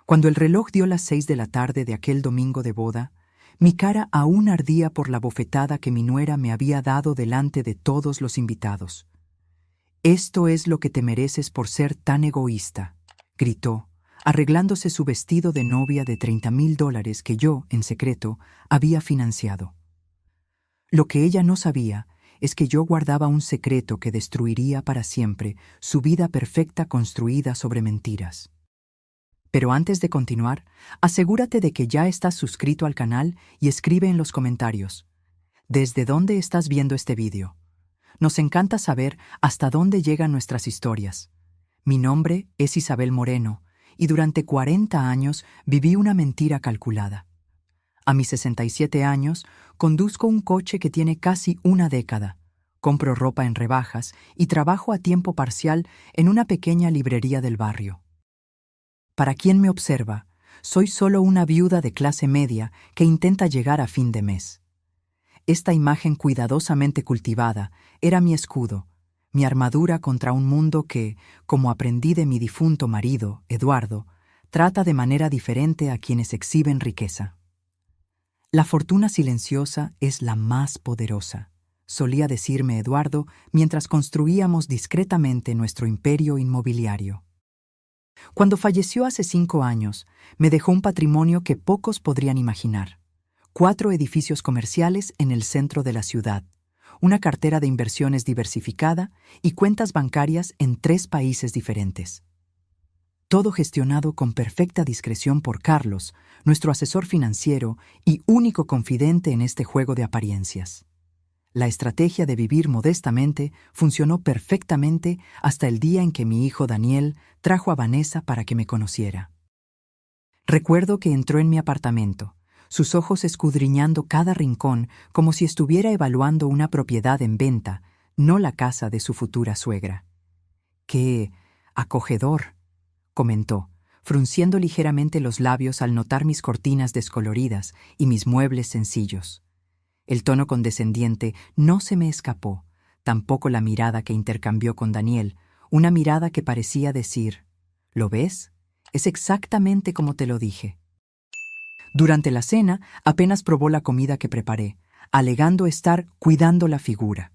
Cuando el reloj dio las 6 de la tarde de aquel domingo de boda, mi cara aún ardía por la bofetada que mi nuera me había dado delante de todos los invitados. «Esto es lo que te mereces por ser tan egoísta», gritó, arreglándose su vestido de novia de $30,000 que yo, en secreto, había financiado. Lo que ella no sabía es que yo guardaba un secreto que destruiría para siempre su vida perfecta construida sobre mentiras. Pero antes de continuar, asegúrate de que ya estás suscrito al canal y escribe en los comentarios ¿desde dónde estás viendo este vídeo? Nos encanta saber hasta dónde llegan nuestras historias. Mi nombre es Isabel Moreno y durante 40 años viví una mentira calculada. A mis 67 años, conduzco un coche que tiene casi una década, compro ropa en rebajas y trabajo a tiempo parcial en una pequeña librería del barrio. Para quien me observa, soy solo una viuda de clase media que intenta llegar a fin de mes. Esta imagen cuidadosamente cultivada era mi escudo, mi armadura contra un mundo que, como aprendí de mi difunto marido, Eduardo, trata de manera diferente a quienes exhiben riqueza. La fortuna silenciosa es la más poderosa, solía decirme Eduardo mientras construíamos discretamente nuestro imperio inmobiliario. Cuando falleció hace 5 años, me dejó un patrimonio que pocos podrían imaginar. 4 edificios comerciales en el centro de la ciudad, una cartera de inversiones diversificada y cuentas bancarias en 3 países diferentes. Todo gestionado con perfecta discreción por Carlos, nuestro asesor financiero y único confidente en este juego de apariencias. La estrategia de vivir modestamente funcionó perfectamente hasta el día en que mi hijo Daniel trajo a Vanessa para que me conociera. Recuerdo que entró en mi apartamento, sus ojos escudriñando cada rincón como si estuviera evaluando una propiedad en venta, no la casa de su futura suegra. «¡Qué acogedor!», comentó, frunciendo ligeramente los labios al notar mis cortinas descoloridas y mis muebles sencillos. El tono condescendiente no se me escapó, tampoco la mirada que intercambió con Daniel, una mirada que parecía decir, «¿Lo ves? Es exactamente como te lo dije». Durante la cena, apenas probó la comida que preparé, alegando estar cuidando la figura.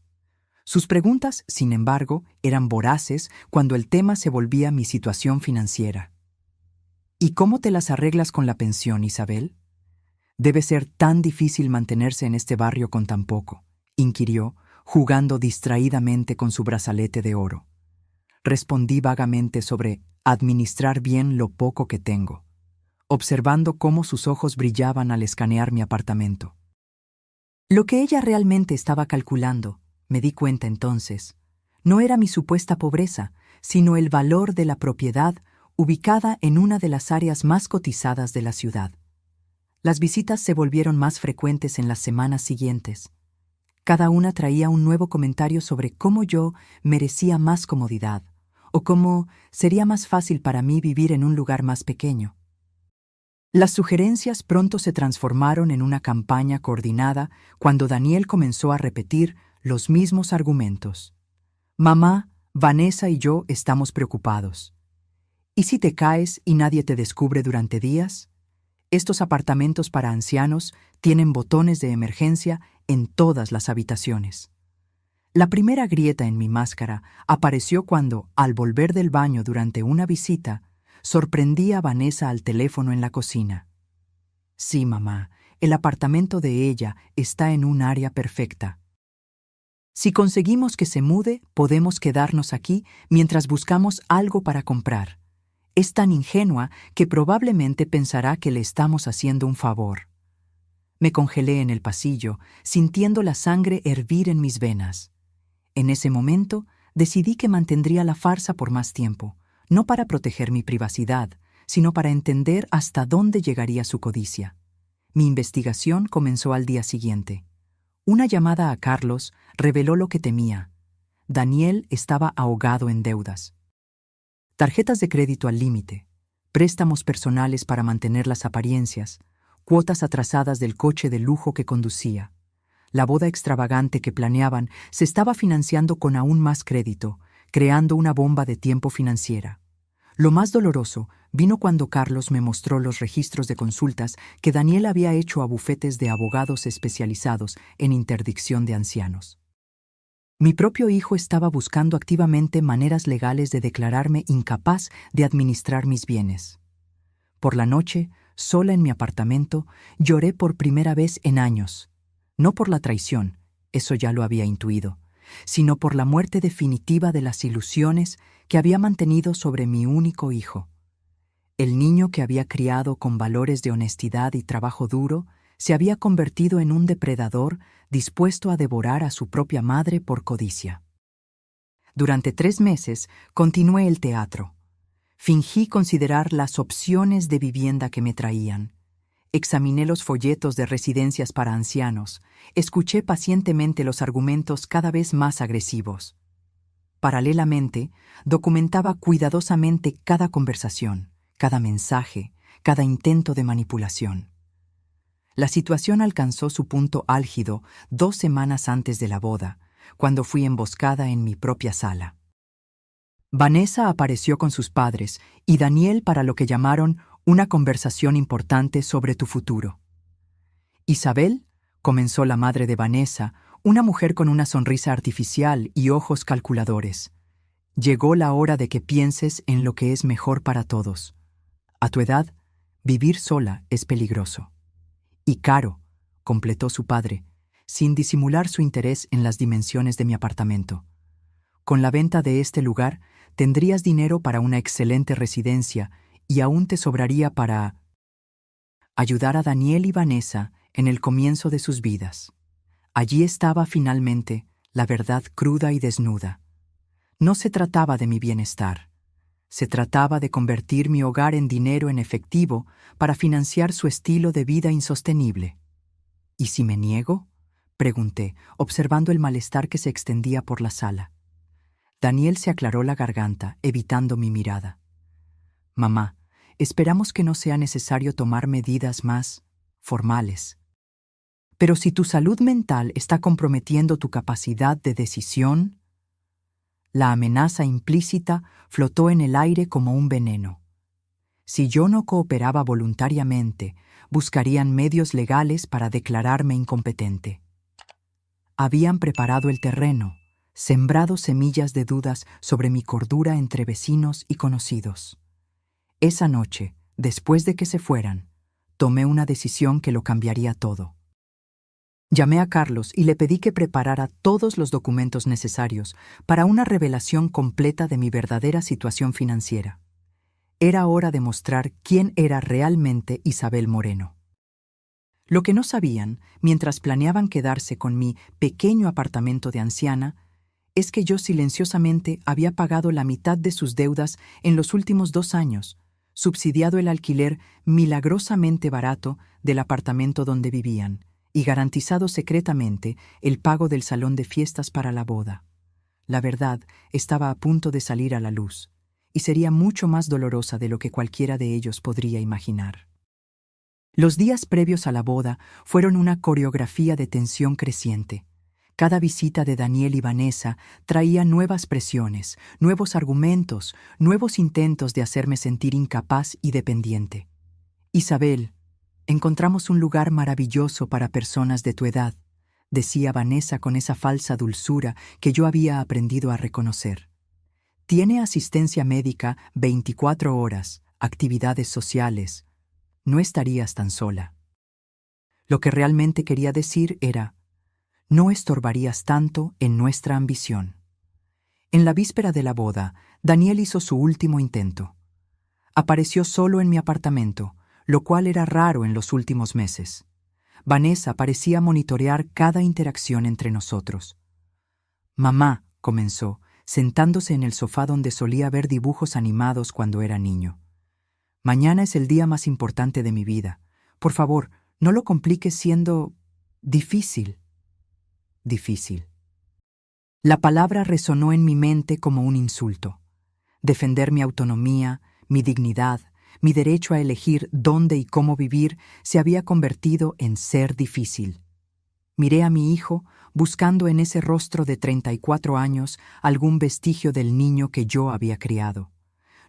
Sus preguntas, sin embargo, eran voraces cuando el tema se volvía mi situación financiera. «¿Y cómo te las arreglas con la pensión, Isabel? Debe ser tan difícil mantenerse en este barrio con tan poco», inquirió, jugando distraídamente con su brazalete de oro. Respondí vagamente sobre administrar bien lo poco que tengo, observando cómo sus ojos brillaban al escanear mi apartamento. Lo que ella realmente estaba calculando, me di cuenta entonces, no era mi supuesta pobreza, sino el valor de la propiedad ubicada en una de las áreas más cotizadas de la ciudad. Las visitas se volvieron más frecuentes en las semanas siguientes. Cada una traía un nuevo comentario sobre cómo yo merecía más comodidad, o cómo sería más fácil para mí vivir en un lugar más pequeño. Las sugerencias pronto se transformaron en una campaña coordinada cuando Daniel comenzó a repetir los mismos argumentos. «Mamá, Vanessa y yo estamos preocupados. ¿Y si te caes y nadie te descubre durante días? Estos apartamentos para ancianos tienen botones de emergencia en todas las habitaciones». La primera grieta en mi máscara apareció cuando, al volver del baño durante una visita, sorprendí a Vanessa al teléfono en la cocina. «Sí, mamá, el apartamento de ella está en un área perfecta. Si conseguimos que se mude, podemos quedarnos aquí mientras buscamos algo para comprar. Es tan ingenua que probablemente pensará que le estamos haciendo un favor». Me congelé en el pasillo, sintiendo la sangre hervir en mis venas. En ese momento, decidí que mantendría la farsa por más tiempo, no para proteger mi privacidad, sino para entender hasta dónde llegaría su codicia. Mi investigación comenzó al día siguiente. Una llamada a Carlos reveló lo que temía. Daniel estaba ahogado en deudas. Tarjetas de crédito al límite, préstamos personales para mantener las apariencias, cuotas atrasadas del coche de lujo que conducía. La boda extravagante que planeaban se estaba financiando con aún más crédito, creando una bomba de tiempo financiera. Lo más doloroso vino cuando Carlos me mostró los registros de consultas que Daniel había hecho a bufetes de abogados especializados en interdicción de ancianos. Mi propio hijo estaba buscando activamente maneras legales de declararme incapaz de administrar mis bienes. Por la noche, sola en mi apartamento, lloré por primera vez en años. No por la traición, eso ya lo había intuido, sino por la muerte definitiva de las ilusiones que había mantenido sobre mi único hijo. El niño que había criado con valores de honestidad y trabajo duro se había convertido en un depredador dispuesto a devorar a su propia madre por codicia. Durante 3 meses continué el teatro. Fingí considerar las opciones de vivienda que me traían. Examiné los folletos de residencias para ancianos. Escuché pacientemente los argumentos cada vez más agresivos. Paralelamente, documentaba cuidadosamente cada conversación, cada mensaje, cada intento de manipulación. La situación alcanzó su punto álgido 2 semanas antes de la boda, cuando fui emboscada en mi propia sala. Vanessa apareció con sus padres y Daniel para lo que llamaron una conversación importante sobre tu futuro. Isabel, comenzó la madre de Vanessa, una mujer con una sonrisa artificial y ojos calculadores. Llegó la hora de que pienses en lo que es mejor para todos. A tu edad, vivir sola es peligroso. Y caro, completó su padre, sin disimular su interés en las dimensiones de mi apartamento. Con la venta de este lugar, tendrías dinero para una excelente residencia y aún te sobraría para ayudar a Daniel y Vanessa en el comienzo de sus vidas. Allí estaba finalmente la verdad cruda y desnuda. No se trataba de mi bienestar. Se trataba de convertir mi hogar en dinero en efectivo para financiar su estilo de vida insostenible. ¿Y si me niego?, pregunté, observando el malestar que se extendía por la sala. Daniel se aclaró la garganta, evitando mi mirada. Mamá, esperamos que no sea necesario tomar medidas más formales. Pero si tu salud mental está comprometiendo tu capacidad de decisión, la amenaza implícita flotó en el aire como un veneno. Si yo no cooperaba voluntariamente, buscarían medios legales para declararme incompetente. Habían preparado el terreno, sembrado semillas de dudas sobre mi cordura entre vecinos y conocidos. Esa noche, después de que se fueran, tomé una decisión que lo cambiaría todo. Llamé a Carlos y le pedí que preparara todos los documentos necesarios para una revelación completa de mi verdadera situación financiera. Era hora de mostrar quién era realmente Isabel Moreno. Lo que no sabían, mientras planeaban quedarse con mi pequeño apartamento de anciana, es que yo silenciosamente había pagado la mitad de sus deudas en los últimos 2 años, subsidiado el alquiler milagrosamente barato del apartamento donde vivían, y garantizado secretamente el pago del salón de fiestas para la boda. La verdad estaba a punto de salir a la luz, y sería mucho más dolorosa de lo que cualquiera de ellos podría imaginar. Los días previos a la boda fueron una coreografía de tensión creciente. Cada visita de Daniel y Vanessa traía nuevas presiones, nuevos argumentos, nuevos intentos de hacerme sentir incapaz y dependiente. Isabel, encontramos un lugar maravilloso para personas de tu edad, decía Vanessa con esa falsa dulzura que yo había aprendido a reconocer. Tiene asistencia médica 24 horas, actividades sociales. No estarías tan sola. Lo que realmente quería decir era, no estorbarías tanto en nuestra ambición. En la víspera de la boda, Daniel hizo su último intento. Apareció solo en mi apartamento, lo cual era raro en los últimos meses. Vanessa parecía monitorear cada interacción entre nosotros. Mamá, comenzó, sentándose en el sofá donde solía ver dibujos animados cuando era niño. Mañana es el día más importante de mi vida. Por favor, no lo compliques siendo difícil. Difícil. La palabra resonó en mi mente como un insulto. Defender mi autonomía, mi dignidad, mi derecho a elegir dónde y cómo vivir se había convertido en ser difícil. Miré a mi hijo, buscando en ese rostro de 34 años algún vestigio del niño que yo había criado.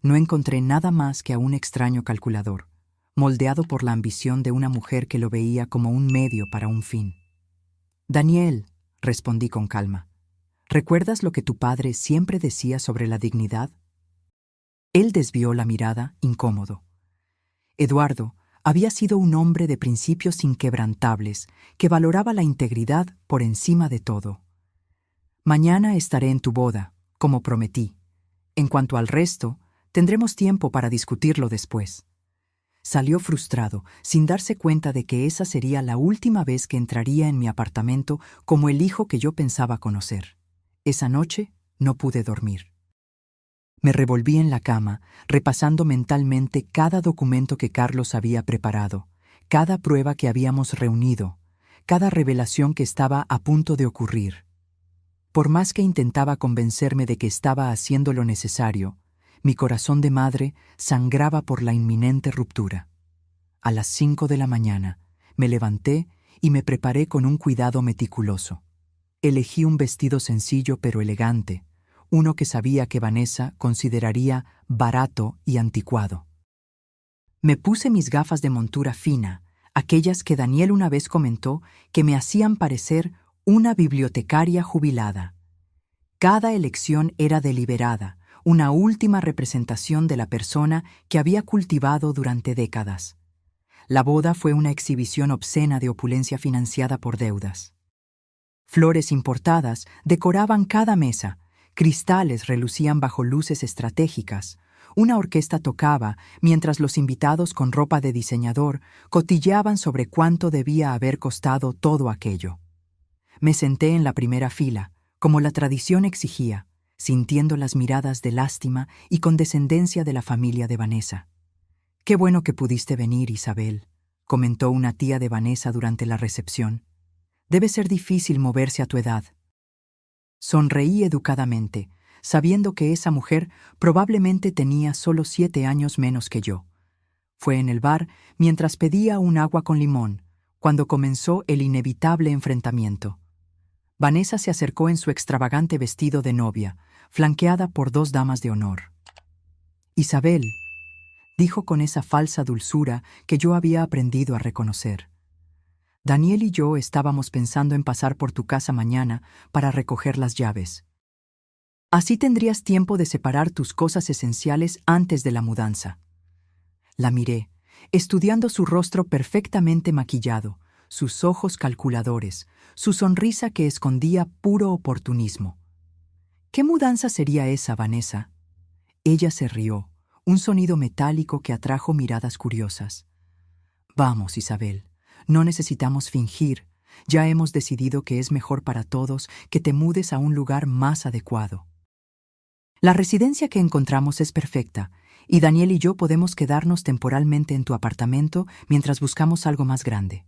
No encontré nada más que a un extraño calculador, moldeado por la ambición de una mujer que lo veía como un medio para un fin. Daniel, respondí con calma, ¿recuerdas lo que tu padre siempre decía sobre la dignidad? Él desvió la mirada, incómodo. Eduardo había sido un hombre de principios inquebrantables que valoraba la integridad por encima de todo. Mañana estaré en tu boda, como prometí. En cuanto al resto, tendremos tiempo para discutirlo después. Salió frustrado, sin darse cuenta de que esa sería la última vez que entraría en mi apartamento como el hijo que yo pensaba conocer. Esa noche no pude dormir. Me revolví en la cama, repasando mentalmente cada documento que Carlos había preparado, cada prueba que habíamos reunido, cada revelación que estaba a punto de ocurrir. Por más que intentaba convencerme de que estaba haciendo lo necesario, mi corazón de madre sangraba por la inminente ruptura. A las 5 de la mañana, me levanté y me preparé con un cuidado meticuloso. Elegí un vestido sencillo pero elegante, uno que sabía que Vanessa consideraría barato y anticuado. Me puse mis gafas de montura fina, aquellas que Daniel una vez comentó que me hacían parecer una bibliotecaria jubilada. Cada elección era deliberada, una última representación de la persona que había cultivado durante décadas. La boda fue una exhibición obscena de opulencia financiada por deudas. Flores importadas decoraban cada mesa, cristales relucían bajo luces estratégicas, una orquesta tocaba mientras los invitados con ropa de diseñador cotilleaban sobre cuánto debía haber costado todo aquello. Me senté en la primera fila, como la tradición exigía, sintiendo las miradas de lástima y condescendencia de la familia de Vanessa. «Qué bueno que pudiste venir, Isabel», comentó una tía de Vanessa durante la recepción. «Debe ser difícil moverse a tu edad». Sonreí educadamente, sabiendo que esa mujer probablemente tenía solo 7 años menos que yo. Fue en el bar mientras pedía un agua con limón, cuando comenzó el inevitable enfrentamiento. Vanessa se acercó en su extravagante vestido de novia, flanqueada por 2 damas de honor. «Isabel», dijo con esa falsa dulzura que yo había aprendido a reconocer. «Daniel y yo estábamos pensando en pasar por tu casa mañana para recoger las llaves. Así tendrías tiempo de separar tus cosas esenciales antes de la mudanza». La miré, estudiando su rostro perfectamente maquillado, sus ojos calculadores, su sonrisa que escondía puro oportunismo. «¿Qué mudanza sería esa, Vanessa?». Ella se rió, un sonido metálico que atrajo miradas curiosas. «Vamos, Isabel, no necesitamos fingir. Ya hemos decidido que es mejor para todos que te mudes a un lugar más adecuado. La residencia que encontramos es perfecta, y Daniel y yo podemos quedarnos temporalmente en tu apartamento mientras buscamos algo más grande».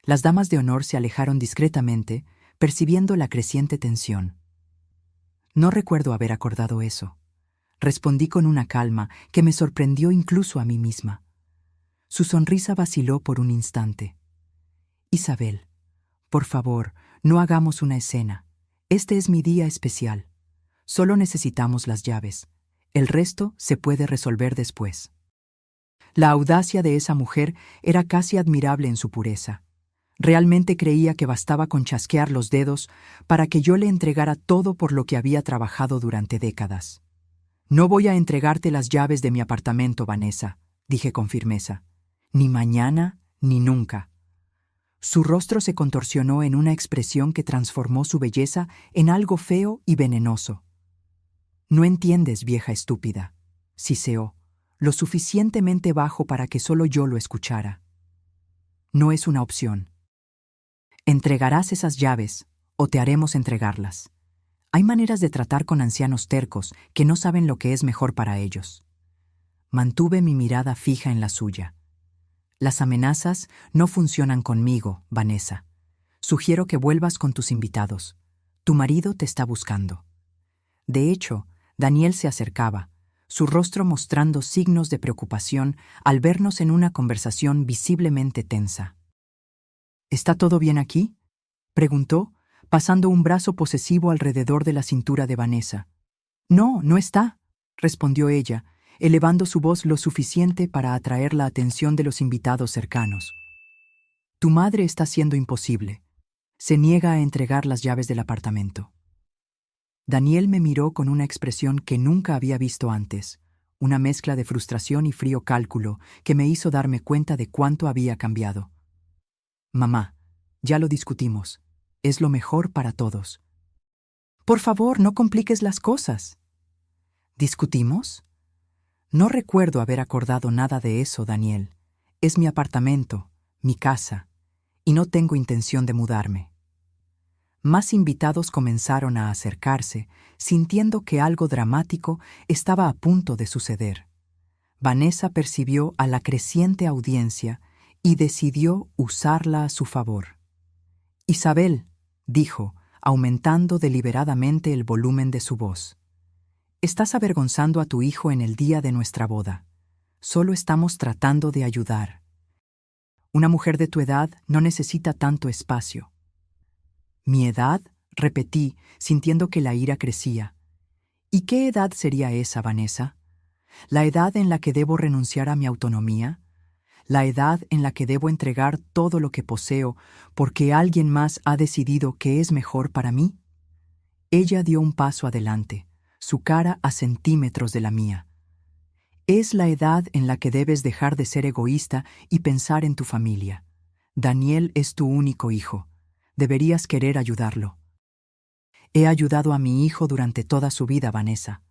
Las damas de honor se alejaron discretamente, percibiendo la creciente tensión. «No recuerdo haber acordado eso», respondí con una calma que me sorprendió incluso a mí misma. Su sonrisa vaciló por un instante. «Isabel, por favor, no hagamos una escena. Este es mi día especial. Solo necesitamos las llaves. El resto se puede resolver después». La audacia de esa mujer era casi admirable en su pureza. Realmente creía que bastaba con chasquear los dedos para que yo le entregara todo por lo que había trabajado durante décadas. «No voy a entregarte las llaves de mi apartamento, Vanessa», dije con firmeza. «Ni mañana, ni nunca». Su rostro se contorsionó en una expresión que transformó su belleza en algo feo y venenoso. «No entiendes, vieja estúpida», siseó, lo suficientemente bajo para que solo yo lo escuchara. «No es una opción. Entregarás esas llaves o te haremos entregarlas. Hay maneras de tratar con ancianos tercos que no saben lo que es mejor para ellos». Mantuve mi mirada fija en la suya. «Las amenazas no funcionan conmigo, Vanessa. Sugiero que vuelvas con tus invitados. Tu marido te está buscando». De hecho, Daniel se acercaba, su rostro mostrando signos de preocupación al vernos en una conversación visiblemente tensa. «¿Está todo bien aquí?», preguntó, pasando un brazo posesivo alrededor de la cintura de Vanessa. «No, no está», respondió ella, elevando su voz lo suficiente para atraer la atención de los invitados cercanos. Tu madre está siendo imposible. Se niega a entregar las llaves del apartamento. Daniel me miró con una expresión que nunca había visto antes, una mezcla de frustración y frío cálculo que me hizo darme cuenta de cuánto había cambiado. Mamá, ya lo discutimos. Es lo mejor para todos. Por favor, no compliques las cosas. ¿Discutimos? No recuerdo haber acordado nada de eso, Daniel. Es mi apartamento, mi casa, y no tengo intención de mudarme. Más invitados comenzaron a acercarse, sintiendo que algo dramático estaba a punto de suceder. Vanessa percibió a la creciente audiencia y decidió usarla a su favor. Isabel, dijo, aumentando deliberadamente el volumen de su voz. Estás avergonzando a tu hijo en el día de nuestra boda. Solo estamos tratando de ayudar. Una mujer de tu edad no necesita tanto espacio. ¿Mi edad?, repetí, sintiendo que la ira crecía. ¿Y qué edad sería esa, Vanessa? ¿La edad en la que debo renunciar a mi autonomía? ¿La edad en la que debo entregar todo lo que poseo porque alguien más ha decidido que es mejor para mí? Ella dio un paso adelante, su cara a centímetros de la mía. Es la edad en la que debes dejar de ser egoísta y pensar en tu familia. Daniel es tu único hijo. Deberías querer ayudarlo. He ayudado a mi hijo durante toda su vida, Vanessa.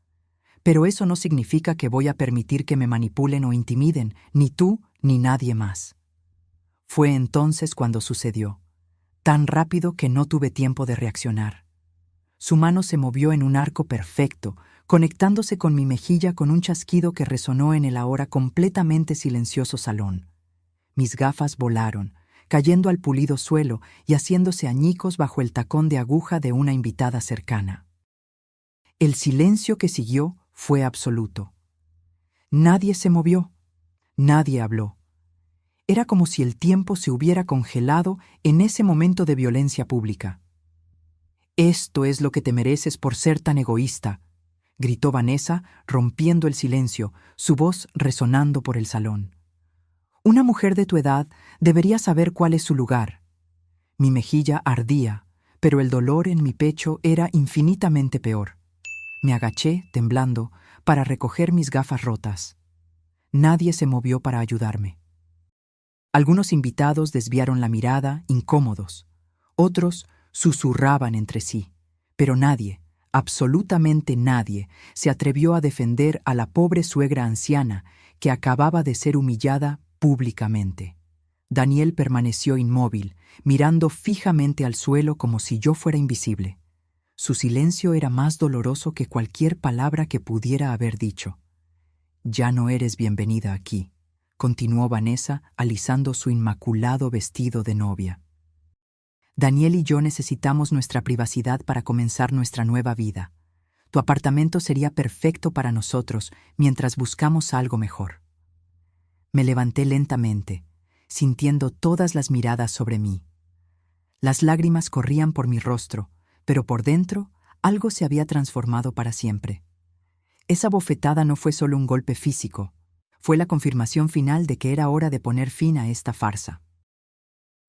Pero eso no significa que voy a permitir que me manipulen o intimiden, ni tú ni nadie más. Fue entonces cuando sucedió, tan rápido que no tuve tiempo de reaccionar. Su mano se movió en un arco perfecto, conectándose con mi mejilla con un chasquido que resonó en el ahora completamente silencioso salón. Mis gafas volaron, cayendo al pulido suelo y haciéndose añicos bajo el tacón de aguja de una invitada cercana. El silencio que siguió fue absoluto. Nadie se movió, nadie habló. Era como si el tiempo se hubiera congelado en ese momento de violencia pública. «Esto es lo que te mereces por ser tan egoísta», gritó Vanessa, rompiendo el silencio, su voz resonando por el salón. «Una mujer de tu edad debería saber cuál es su lugar». Mi mejilla ardía, pero el dolor en mi pecho era infinitamente peor. Me agaché, temblando, para recoger mis gafas rotas. Nadie se movió para ayudarme. Algunos invitados desviaron la mirada, incómodos. Otros susurraban entre sí, pero nadie, absolutamente nadie, se atrevió a defender a la pobre suegra anciana que acababa de ser humillada públicamente. Daniel permaneció inmóvil, mirando fijamente al suelo como si yo fuera invisible. Su silencio era más doloroso que cualquier palabra que pudiera haber dicho. «Ya no eres bienvenida aquí», continuó Vanessa, alisando su inmaculado vestido de novia. «Daniel y yo necesitamos nuestra privacidad para comenzar nuestra nueva vida. Tu apartamento sería perfecto para nosotros mientras buscamos algo mejor». Me levanté lentamente, sintiendo todas las miradas sobre mí. Las lágrimas corrían por mi rostro, pero por dentro algo se había transformado para siempre. Esa bofetada no fue solo un golpe físico, fue la confirmación final de que era hora de poner fin a esta farsa.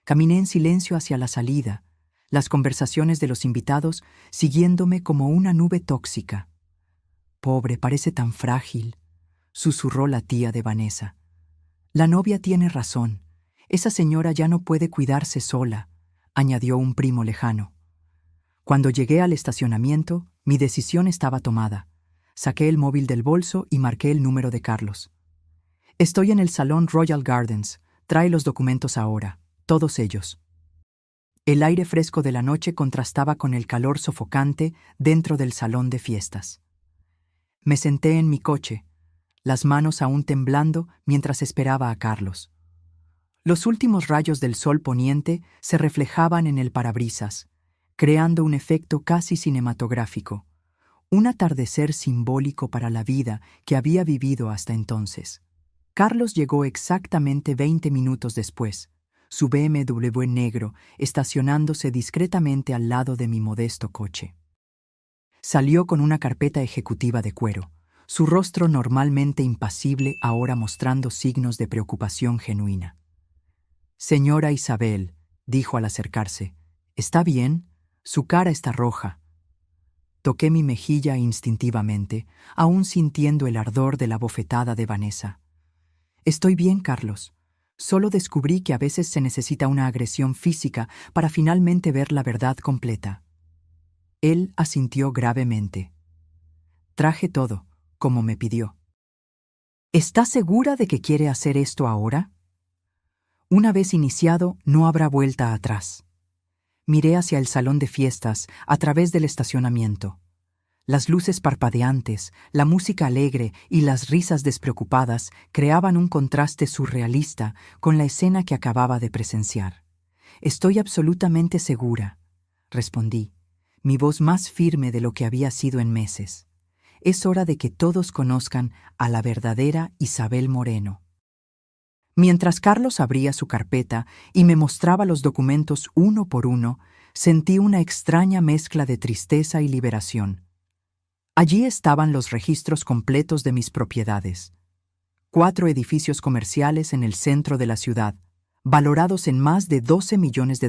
Caminé en silencio hacia la salida, las conversaciones de los invitados siguiéndome como una nube tóxica. «Pobre, parece tan frágil», susurró la tía de Vanessa. «La novia tiene razón. Esa señora ya no puede cuidarse sola», añadió un primo lejano. Cuando llegué al estacionamiento, mi decisión estaba tomada. Saqué el móvil del bolso y marqué el número de Carlos. «Estoy en el salón Royal Gardens. Trae los documentos ahora, todos ellos». El aire fresco de la noche contrastaba con el calor sofocante dentro del salón de fiestas. Me senté en mi coche, las manos aún temblando mientras esperaba a Carlos. Los últimos rayos del sol poniente se reflejaban en el parabrisas, creando un efecto casi cinematográfico, un atardecer simbólico para la vida que había vivido hasta entonces. Carlos llegó exactamente 20 minutos después, su BMW negro estacionándose discretamente al lado de mi modesto coche. Salió con una carpeta ejecutiva de cuero, su rostro normalmente impasible ahora mostrando signos de preocupación genuina. «Señora Isabel», dijo al acercarse, «¿está bien? Su cara está roja». Toqué mi mejilla instintivamente, aún sintiendo el ardor de la bofetada de Vanessa. «Estoy bien, Carlos. Solo descubrí que a veces se necesita una agresión física para finalmente ver la verdad completa». Él asintió gravemente. «Traje todo, como me pidió». «¿Está segura de que quiere hacer esto ahora?» «Una vez iniciado, no habrá vuelta atrás». Miré hacia el salón de fiestas a través del estacionamiento. Las luces parpadeantes, la música alegre y las risas despreocupadas creaban un contraste surrealista con la escena que acababa de presenciar. «Estoy absolutamente segura», respondí, mi voz más firme de lo que había sido en meses. «Es hora de que todos conozcan a la verdadera Isabel Moreno». Mientras Carlos abría su carpeta y me mostraba los documentos uno por uno, sentí una extraña mezcla de tristeza y liberación. Allí estaban los registros completos de mis propiedades. 4 edificios comerciales en el centro de la ciudad, valorados en más de $12 millones.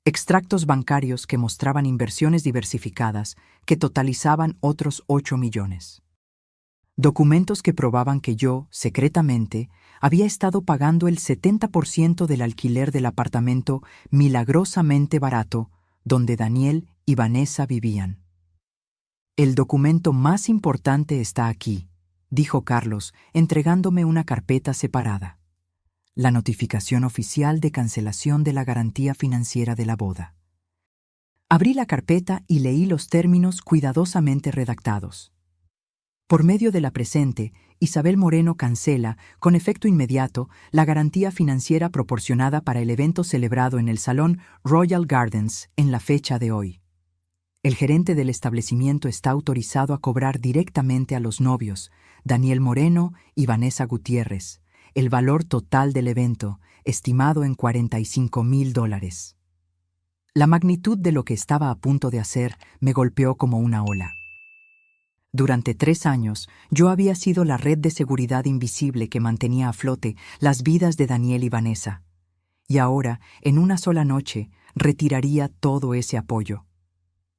Extractos bancarios que mostraban inversiones diversificadas que totalizaban otros 8 millones. Documentos que probaban que yo, secretamente, había estado pagando el 70% del alquiler del apartamento milagrosamente barato donde Daniel y Vanessa vivían. «El documento más importante está aquí», dijo Carlos, entregándome una carpeta separada. «La notificación oficial de cancelación de la garantía financiera de la boda». Abrí la carpeta y leí los términos cuidadosamente redactados. Por medio de la presente, Isabel Moreno cancela, con efecto inmediato, la garantía financiera proporcionada para el evento celebrado en el Salón Royal Gardens en la fecha de hoy. El gerente del establecimiento está autorizado a cobrar directamente a los novios, Daniel Moreno y Vanessa Gutiérrez, el valor total del evento, estimado en $45,000. La magnitud de lo que estaba a punto de hacer me golpeó como una ola. Durante 3 años, yo había sido la red de seguridad invisible que mantenía a flote las vidas de Daniel y Vanessa. Y ahora, en una sola noche, retiraría todo ese apoyo.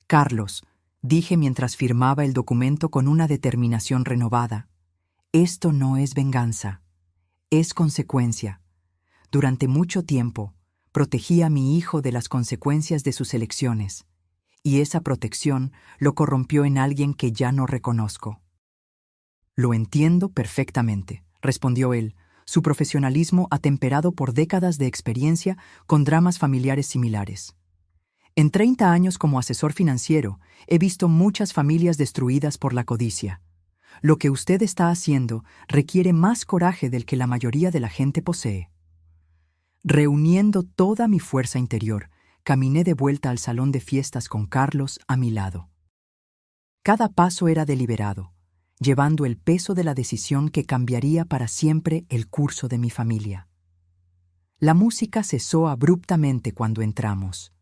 «Carlos», dije mientras firmaba el documento con una determinación renovada, «esto no es venganza, es consecuencia. Durante mucho tiempo, protegí a mi hijo de las consecuencias de sus elecciones, y esa protección lo corrompió en alguien que ya no reconozco». «Lo entiendo perfectamente», respondió él, su profesionalismo atemperado por décadas de experiencia con dramas familiares similares. «En 30 años como asesor financiero, he visto muchas familias destruidas por la codicia. Lo que usted está haciendo requiere más coraje del que la mayoría de la gente posee». Reuniendo toda mi fuerza interior, caminé de vuelta al salón de fiestas con Carlos a mi lado. Cada paso era deliberado, llevando el peso de la decisión que cambiaría para siempre el curso de mi familia. La música cesó abruptamente cuando entramos.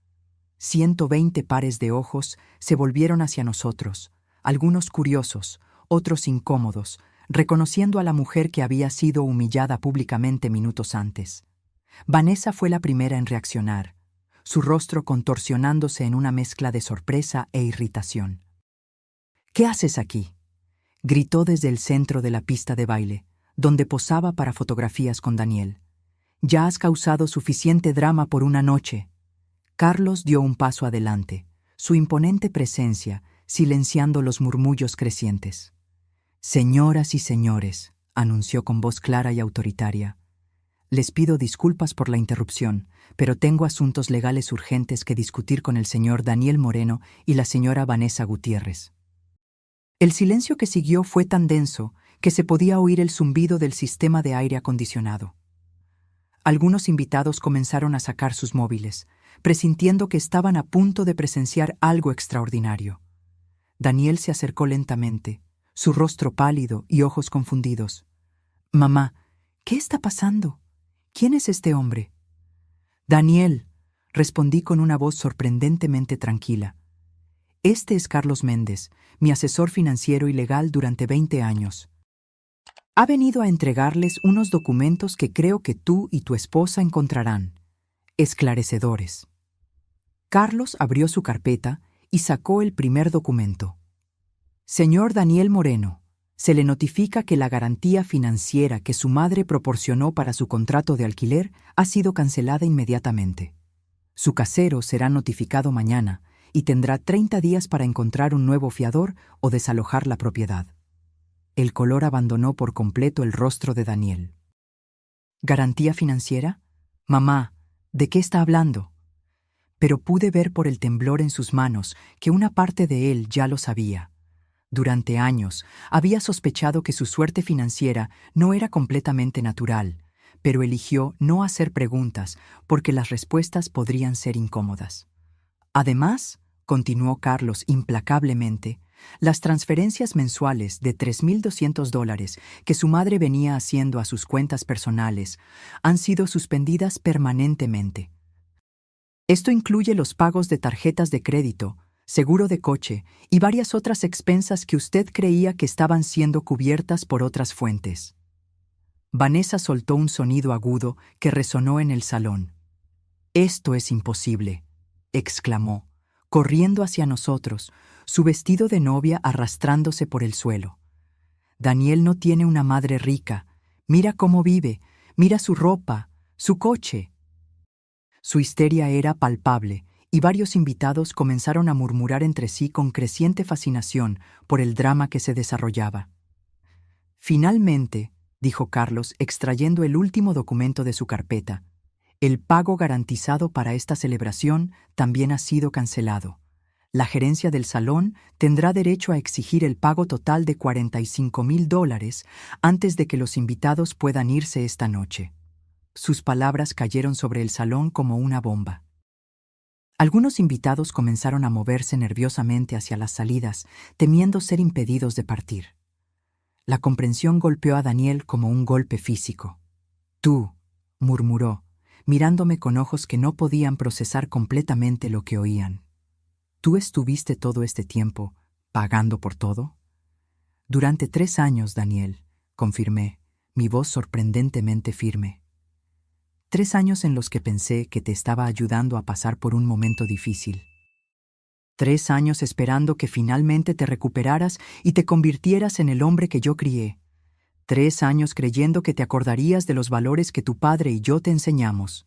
120 pares de ojos se volvieron hacia nosotros, algunos curiosos, otros incómodos, reconociendo a la mujer que había sido humillada públicamente minutos antes. Vanessa fue la primera en reaccionar, su rostro contorsionándose en una mezcla de sorpresa e irritación. «¿Qué haces aquí?», gritó desde el centro de la pista de baile, donde posaba para fotografías con Daniel. «Ya has causado suficiente drama por una noche». Carlos dio un paso adelante, su imponente presencia silenciando los murmullos crecientes. «Señoras y señores», anunció con voz clara y autoritaria, «les pido disculpas por la interrupción, pero tengo asuntos legales urgentes que discutir con el señor Daniel Moreno y la señora Vanessa Gutiérrez». El silencio que siguió fue tan denso que se podía oír el zumbido del sistema de aire acondicionado. Algunos invitados comenzaron a sacar sus móviles, presintiendo que estaban a punto de presenciar algo extraordinario. Daniel se acercó lentamente, su rostro pálido y ojos confundidos. «Mamá, ¿qué está pasando? ¿Quién es este hombre?» «Daniel», respondí con una voz sorprendentemente tranquila. Este es Carlos Méndez, mi asesor financiero y legal durante 20 años. Ha venido a entregarles unos documentos que creo que tú y tu esposa encontrarán esclarecedores. Carlos abrió su carpeta y sacó el primer documento. Señor Daniel Moreno, se le notifica que la garantía financiera que su madre proporcionó para su contrato de alquiler ha sido cancelada inmediatamente. Su casero será notificado mañana y tendrá 30 días para encontrar un nuevo fiador o desalojar la propiedad. El color abandonó por completo el rostro de Daniel. ¿Garantía financiera? Mamá, ¿de qué está hablando? Pero pude ver por el temblor en sus manos que una parte de él ya lo sabía. Durante años había sospechado que su suerte financiera no era completamente natural, pero eligió no hacer preguntas porque las respuestas podrían ser incómodas. Además, continuó Carlos implacablemente, las transferencias mensuales de $3,200 que su madre venía haciendo a sus cuentas personales han sido suspendidas permanentemente. Esto incluye los pagos de tarjetas de crédito, seguro de coche y varias otras expensas que usted creía que estaban siendo cubiertas por otras fuentes. Vanessa soltó un sonido agudo que resonó en el salón. «Esto es imposible», exclamó, corriendo hacia nosotros, su vestido de novia arrastrándose por el suelo. «Daniel no tiene una madre rica. Mira cómo vive, mira su ropa, su coche». Su histeria era palpable, y varios invitados comenzaron a murmurar entre sí con creciente fascinación por el drama que se desarrollaba. «Finalmente», dijo Carlos, extrayendo el último documento de su carpeta, «el pago garantizado para esta celebración también ha sido cancelado. La gerencia del salón tendrá derecho a exigir el pago total de $45,000 antes de que los invitados puedan irse esta noche». Sus palabras cayeron sobre el salón como una bomba. Algunos invitados comenzaron a moverse nerviosamente hacia las salidas, temiendo ser impedidos de partir. La comprensión golpeó a Daniel como un golpe físico. «Tú», murmuró, mirándome con ojos que no podían procesar completamente lo que oían. «¿Tú estuviste todo este tiempo pagando por todo?» «Durante 3 años, Daniel», confirmé, mi voz sorprendentemente firme. 3 años en los que pensé que te estaba ayudando a pasar por un momento difícil. 3 años esperando que finalmente te recuperaras y te convirtieras en el hombre que yo crié. 3 años creyendo que te acordarías de los valores que tu padre y yo te enseñamos.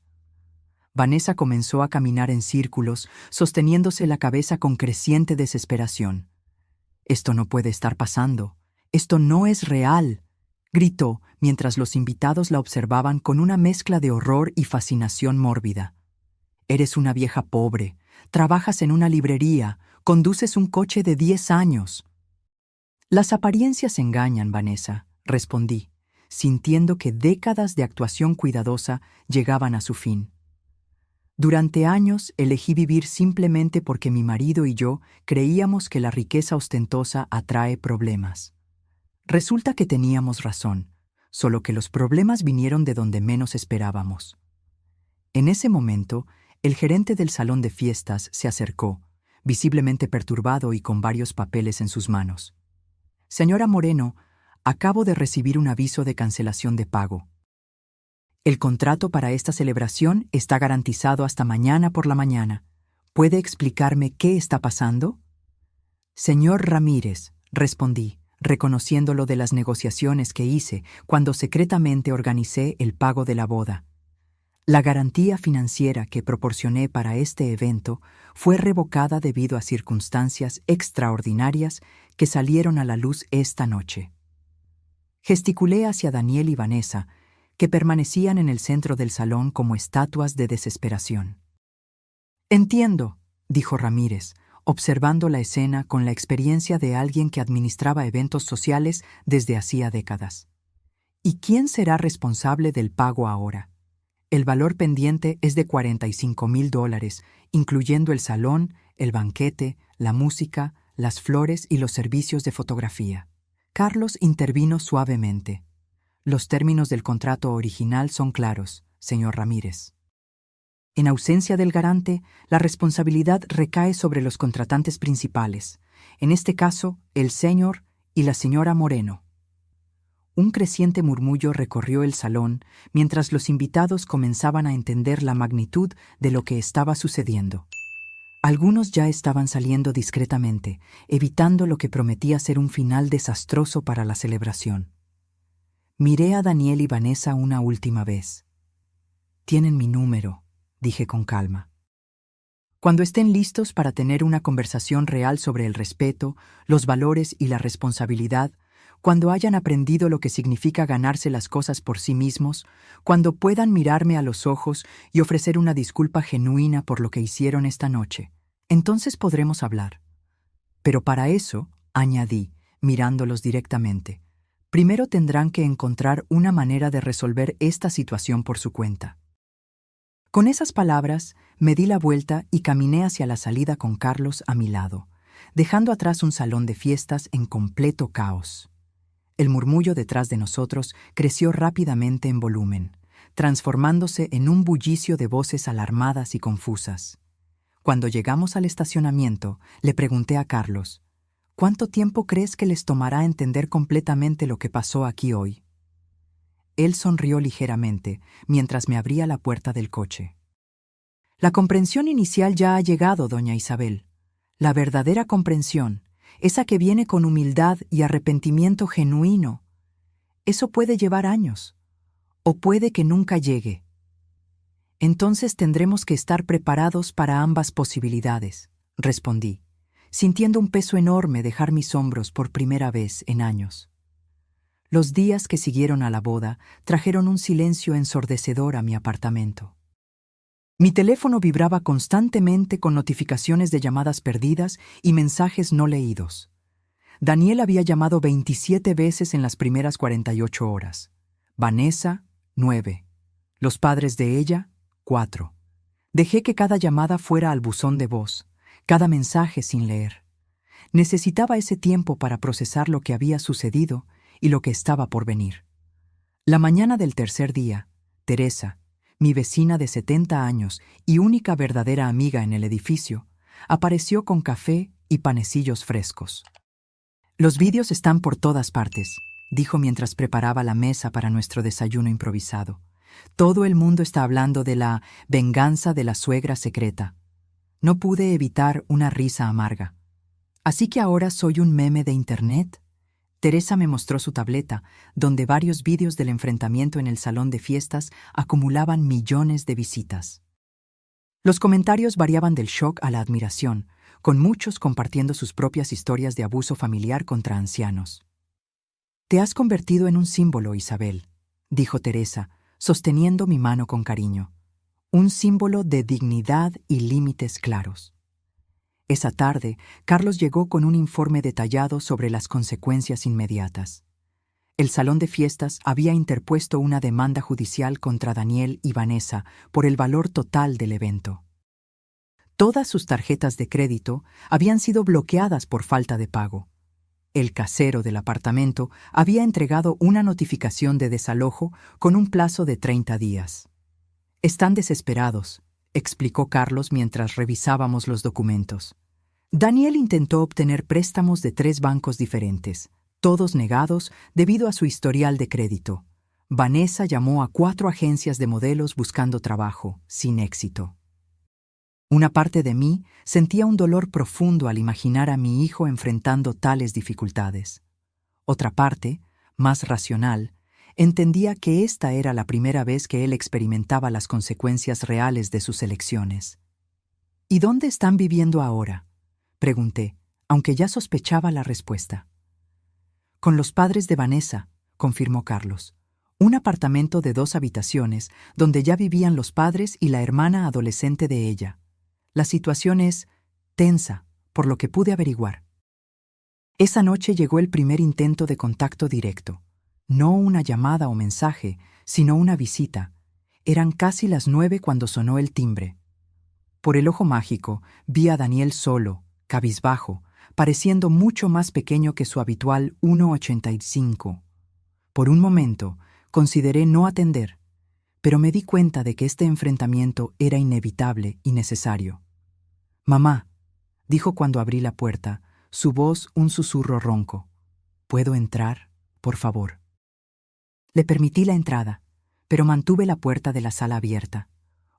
Vanessa comenzó a caminar en círculos, sosteniéndose la cabeza con creciente desesperación. «Esto no puede estar pasando. Esto no es real», gritó mientras los invitados la observaban con una mezcla de horror y fascinación mórbida. «Eres una vieja pobre, trabajas en una librería, conduces un coche de 10 años». «Las apariencias engañan, Vanessa», respondí, sintiendo que décadas de actuación cuidadosa llegaban a su fin. «Durante años elegí vivir simplemente porque mi marido y yo creíamos que la riqueza ostentosa atrae problemas. Resulta que teníamos razón, solo que los problemas vinieron de donde menos esperábamos». En ese momento, el gerente del salón de fiestas se acercó, visiblemente perturbado y con varios papeles en sus manos. «Señora Moreno, acabo de recibir un aviso de cancelación de pago. El contrato para esta celebración está garantizado hasta mañana por la mañana. ¿Puede explicarme qué está pasando?» «Señor Ramírez», respondí, reconociéndolo de las negociaciones que hice cuando secretamente organicé el pago de la boda. «La garantía financiera que proporcioné para este evento fue revocada debido a circunstancias extraordinarias que salieron a la luz esta noche». Gesticulé hacia Daniel y Vanessa, que permanecían en el centro del salón como estatuas de desesperación. «Entiendo», dijo Ramírez, observando la escena con la experiencia de alguien que administraba eventos sociales desde hacía décadas. «¿Y quién será responsable del pago ahora? El valor pendiente es de $45,000, incluyendo el salón, el banquete, la música, las flores y los servicios de fotografía». Carlos intervino suavemente. «Los términos del contrato original son claros, señor Ramírez. En ausencia del garante, la responsabilidad recae sobre los contratantes principales, en este caso, el señor y la señora Moreno. Un creciente murmullo recorrió el salón mientras los invitados comenzaban a entender la magnitud de lo que estaba sucediendo. Algunos ya estaban saliendo discretamente, evitando lo que prometía ser un final desastroso para la celebración. Miré a Daniel y Vanessa una última vez. «Tienen mi número», dije con calma. «Cuando estén listos para tener una conversación real sobre el respeto, los valores y la responsabilidad, cuando hayan aprendido lo que significa ganarse las cosas por sí mismos, cuando puedan mirarme a los ojos y ofrecer una disculpa genuina por lo que hicieron esta noche, entonces podremos hablar. Pero para eso», añadí, mirándolos directamente, «primero tendrán que encontrar una manera de resolver esta situación por su cuenta». Con esas palabras, me di la vuelta y caminé hacia la salida con Carlos a mi lado, dejando atrás un salón de fiestas en completo caos. El murmullo detrás de nosotros creció rápidamente en volumen, transformándose en un bullicio de voces alarmadas y confusas. Cuando llegamos al estacionamiento, le pregunté a Carlos, «¿Cuánto tiempo crees que les tomará entender completamente lo que pasó aquí hoy?» Él sonrió ligeramente mientras me abría la puerta del coche. «La comprensión inicial ya ha llegado, doña Isabel. La verdadera comprensión, esa que viene con humildad y arrepentimiento genuino. Eso puede llevar años, o puede que nunca llegue. Entonces tendremos que estar preparados para ambas posibilidades», respondí, sintiendo un peso enorme dejar mis hombros por primera vez en años. Los días que siguieron a la boda trajeron un silencio ensordecedor a mi apartamento. Mi teléfono vibraba constantemente con notificaciones de llamadas perdidas y mensajes no leídos. Daniel había llamado 27 veces en las primeras 48 horas. Vanessa, 9. Los padres de ella, 4. Dejé que cada llamada fuera al buzón de voz, cada mensaje sin leer. Necesitaba ese tiempo para procesar lo que había sucedido y lo que estaba por venir. La mañana del tercer día, Teresa, mi vecina de 70 años y única verdadera amiga en el edificio, apareció con café y panecillos frescos. «Los vídeos están por todas partes», dijo mientras preparaba la mesa para nuestro desayuno improvisado. «Todo el mundo está hablando de la venganza de la suegra secreta». No pude evitar una risa amarga. «¿Así que ahora soy un meme de Internet?» Teresa me mostró su tableta, donde varios vídeos del enfrentamiento en el salón de fiestas acumulaban millones de visitas. Los comentarios variaban del shock a la admiración, con muchos compartiendo sus propias historias de abuso familiar contra ancianos. «Te has convertido en un símbolo, Isabel», dijo Teresa, sosteniendo mi mano con cariño. «Un símbolo de dignidad y límites claros». Esa tarde, Carlos llegó con un informe detallado sobre las consecuencias inmediatas. El salón de fiestas había interpuesto una demanda judicial contra Daniel y Vanessa por el valor total del evento. Todas sus tarjetas de crédito habían sido bloqueadas por falta de pago. El casero del apartamento había entregado una notificación de desalojo con un plazo de 30 días. «Están desesperados», explicó Carlos mientras revisábamos los documentos. Daniel intentó obtener préstamos de 3 bancos diferentes, todos negados debido a su historial de crédito. Vanessa llamó a 4 agencias de modelos buscando trabajo, sin éxito. Una parte de mí sentía un dolor profundo al imaginar a mi hijo enfrentando tales dificultades. Otra parte, más racional, entendía que esta era la primera vez que él experimentaba las consecuencias reales de sus elecciones. «¿Y dónde están viviendo ahora?», pregunté, aunque ya sospechaba la respuesta. «Con los padres de Vanessa», confirmó Carlos. «Un apartamento de 2 habitaciones donde ya vivían los padres y la hermana adolescente de ella. La situación es tensa, por lo que pude averiguar». Esa noche llegó el primer intento de contacto directo. No una llamada o mensaje, sino una visita. Eran casi las 9 cuando sonó el timbre. Por el ojo mágico vi a Daniel solo, cabizbajo, pareciendo mucho más pequeño que su habitual 1,85. Por un momento consideré no atender, pero me di cuenta de que este enfrentamiento era inevitable y necesario. «Mamá», dijo cuando abrí la puerta, su voz un susurro ronco. «¿Puedo entrar, por favor?». Le permití la entrada, pero mantuve la puerta de la sala abierta,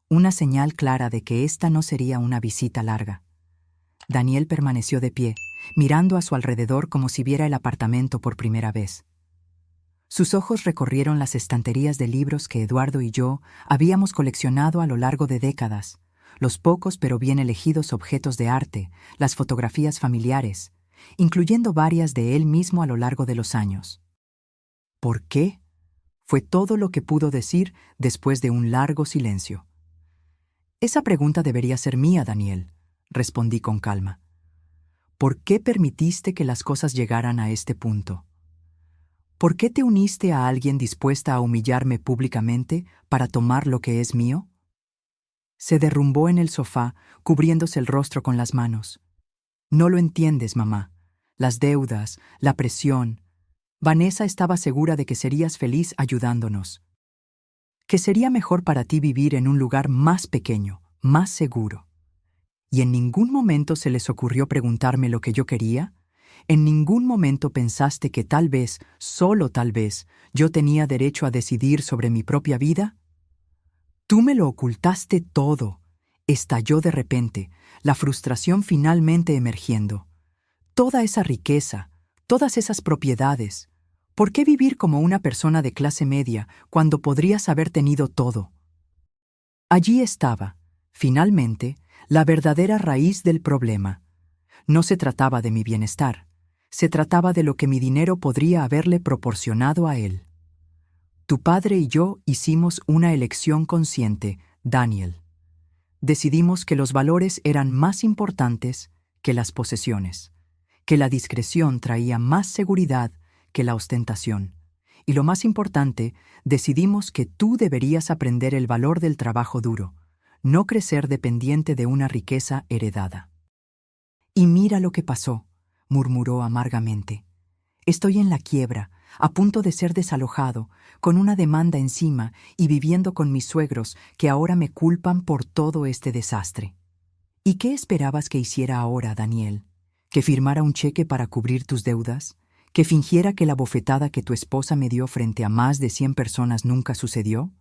una señal clara de que esta no sería una visita larga. Daniel permaneció de pie, mirando a su alrededor como si viera el apartamento por primera vez. Sus ojos recorrieron las estanterías de libros que Eduardo y yo habíamos coleccionado a lo largo de décadas, los pocos pero bien elegidos objetos de arte, las fotografías familiares, incluyendo varias de él mismo a lo largo de los años. «¿Por qué?», fue todo lo que pudo decir después de un largo silencio. «Esa pregunta debería ser mía, Daniel», respondí con calma. «¿Por qué permitiste que las cosas llegaran a este punto? ¿Por qué te uniste a alguien dispuesta a humillarme públicamente para tomar lo que es mío?». Se derrumbó en el sofá, cubriéndose el rostro con las manos. «No lo entiendes, mamá. Las deudas, la presión. Vanessa estaba segura de que serías feliz ayudándonos. Que sería mejor para ti vivir en un lugar más pequeño, más seguro. ¿Y en ningún momento se les ocurrió preguntarme lo que yo quería? ¿En ningún momento pensaste que tal vez, solo tal vez, yo tenía derecho a decidir sobre mi propia vida? Tú me lo ocultaste todo», estalló de repente, la frustración finalmente emergiendo. «Toda esa riqueza, todas esas propiedades. ¿Por qué vivir como una persona de clase media cuando podrías haber tenido todo?». Allí estaba, finalmente, la verdadera raíz del problema. No se trataba de mi bienestar, se trataba de lo que mi dinero podría haberle proporcionado a él. Tu padre y yo hicimos una elección consciente, Daniel. Decidimos que los valores eran más importantes que las posesiones, que la discreción traía más seguridad que la ostentación. Y lo más importante, decidimos que tú deberías aprender el valor del trabajo duro, no crecer dependiente de una riqueza heredada. «Y mira lo que pasó», murmuró amargamente. «Estoy en la quiebra, a punto de ser desalojado, con una demanda encima y viviendo con mis suegros que ahora me culpan por todo este desastre. ¿Y qué esperabas que hiciera ahora, Daniel? ¿Que firmara un cheque para cubrir tus deudas? ¿Que fingiera que la bofetada que tu esposa me dio frente a más de 100 personas nunca sucedió?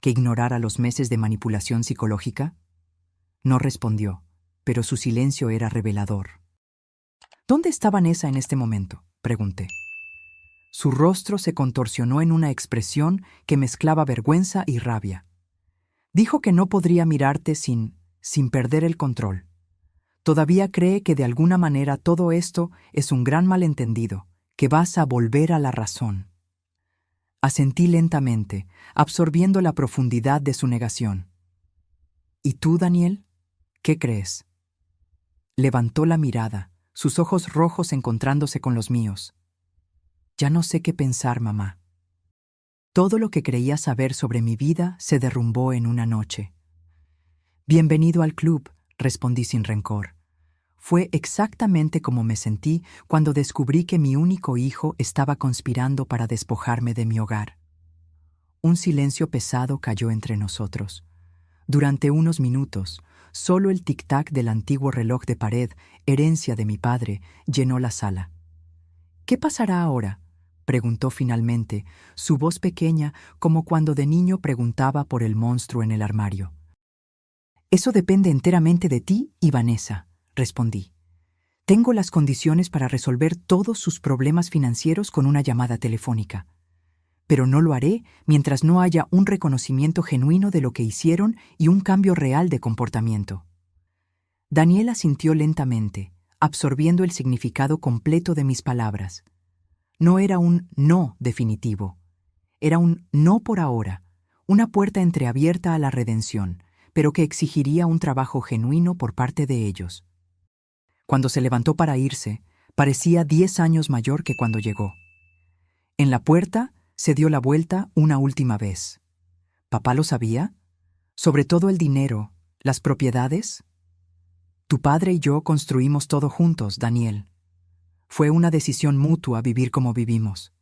¿Que ignorara los meses de manipulación psicológica?». No respondió, pero su silencio era revelador. «¿Dónde está Vanessa en este momento?», pregunté. Su rostro se contorsionó en una expresión que mezclaba vergüenza y rabia. Dijo que no podría mirarte sin perder el control. Todavía cree que de alguna manera todo esto es un gran malentendido, que vas a volver a la razón. Asentí lentamente, absorbiendo la profundidad de su negación. «¿Y tú, Daniel? ¿Qué crees?». Levantó la mirada, sus ojos rojos encontrándose con los míos. «Ya no sé qué pensar, mamá. Todo lo que creía saber sobre mi vida se derrumbó en una noche». «Bienvenido al club», respondí sin rencor. Fue exactamente como me sentí cuando descubrí que mi único hijo estaba conspirando para despojarme de mi hogar. Un silencio pesado cayó entre nosotros. Durante unos minutos, solo el tic-tac del antiguo reloj de pared, herencia de mi padre, llenó la sala. «¿Qué pasará ahora?», preguntó finalmente, su voz pequeña como cuando de niño preguntaba por el monstruo en el armario. «Eso depende enteramente de ti y Vanessa», respondí. «Tengo las condiciones para resolver todos sus problemas financieros con una llamada telefónica. Pero no lo haré mientras no haya un reconocimiento genuino de lo que hicieron y un cambio real de comportamiento». Daniela asintió lentamente, absorbiendo el significado completo de mis palabras. No era un no definitivo. Era un no por ahora, una puerta entreabierta a la redención, pero que exigiría un trabajo genuino por parte de ellos. Cuando se levantó para irse, parecía 10 años mayor que cuando llegó. En la puerta se dio la vuelta una última vez. ¿Papá lo sabía? ¿Sobre todo el dinero, las propiedades? Tu padre y yo construimos todo juntos, Daniel. Fue una decisión mutua vivir como vivimos.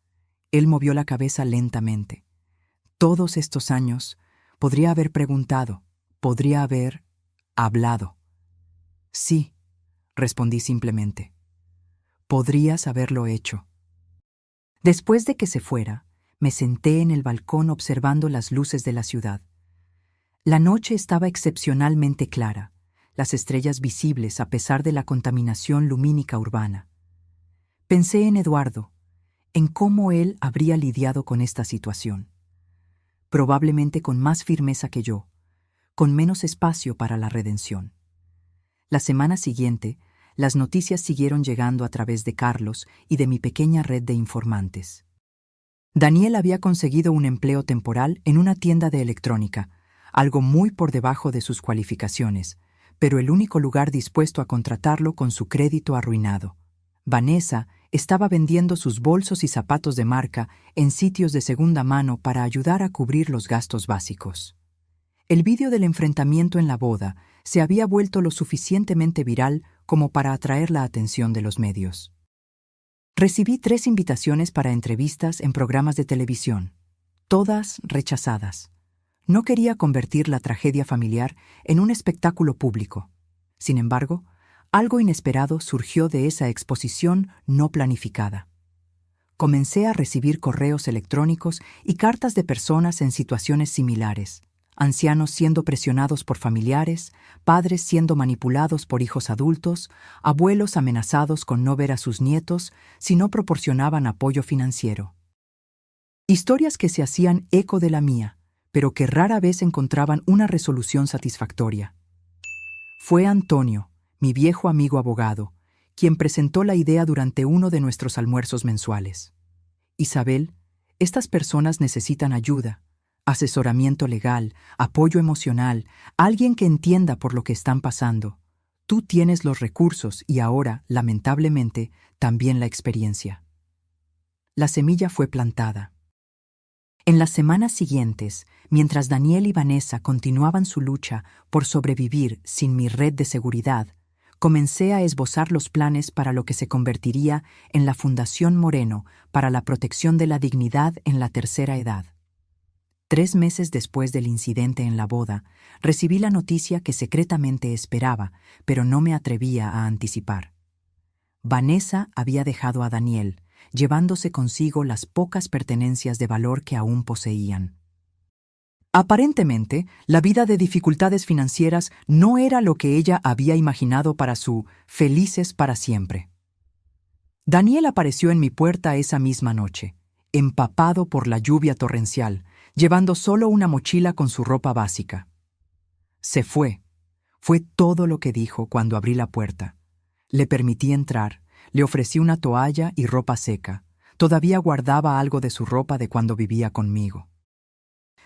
Él movió la cabeza lentamente. Todos estos años, podría haber preguntado, podría haber hablado. Sí, respondí simplemente. Podrías haberlo hecho. Después de que se fuera, me senté en el balcón observando las luces de la ciudad. La noche estaba excepcionalmente clara, las estrellas visibles a pesar de la contaminación lumínica urbana. Pensé en Eduardo, en cómo él habría lidiado con esta situación. Probablemente con más firmeza que yo, con menos espacio para la redención. La semana siguiente, las noticias siguieron llegando a través de Carlos y de mi pequeña red de informantes. Daniel había conseguido un empleo temporal en una tienda de electrónica, algo muy por debajo de sus cualificaciones, pero el único lugar dispuesto a contratarlo con su crédito arruinado. Vanessa estaba vendiendo sus bolsos y zapatos de marca en sitios de segunda mano para ayudar a cubrir los gastos básicos. El vídeo del enfrentamiento en la boda se había vuelto lo suficientemente viral como para atraer la atención de los medios. Recibí 3 invitaciones para entrevistas en programas de televisión, todas rechazadas. No quería convertir la tragedia familiar en un espectáculo público. Sin embargo, algo inesperado surgió de esa exposición no planificada. Comencé a recibir correos electrónicos y cartas de personas en situaciones similares, ancianos siendo presionados por familiares, padres siendo manipulados por hijos adultos, abuelos amenazados con no ver a sus nietos si no proporcionaban apoyo financiero. Historias que se hacían eco de la mía, pero que rara vez encontraban una resolución satisfactoria. Fue Antonio, mi viejo amigo abogado, quien presentó la idea durante uno de nuestros almuerzos mensuales. Isabel, estas personas necesitan ayuda, asesoramiento legal, apoyo emocional, alguien que entienda por lo que están pasando. Tú tienes los recursos y ahora, lamentablemente, también la experiencia. La semilla fue plantada. En las semanas siguientes, mientras Daniel y Vanessa continuaban su lucha por sobrevivir sin mi red de seguridad, comencé a esbozar los planes para lo que se convertiría en la Fundación Moreno para la protección de la dignidad en la tercera edad. 3 meses después del incidente en la boda, recibí la noticia que secretamente esperaba, pero no me atrevía a anticipar. Vanessa había dejado a Daniel, llevándose consigo las pocas pertenencias de valor que aún poseían. Aparentemente, la vida de dificultades financieras no era lo que ella había imaginado para su felices para siempre. Daniel apareció en mi puerta esa misma noche, empapado por la lluvia torrencial, llevando solo una mochila con su ropa básica. Se fue. Fue todo lo que dijo cuando abrí la puerta. Le permití entrar, le ofrecí una toalla y ropa seca. Todavía guardaba algo de su ropa de cuando vivía conmigo.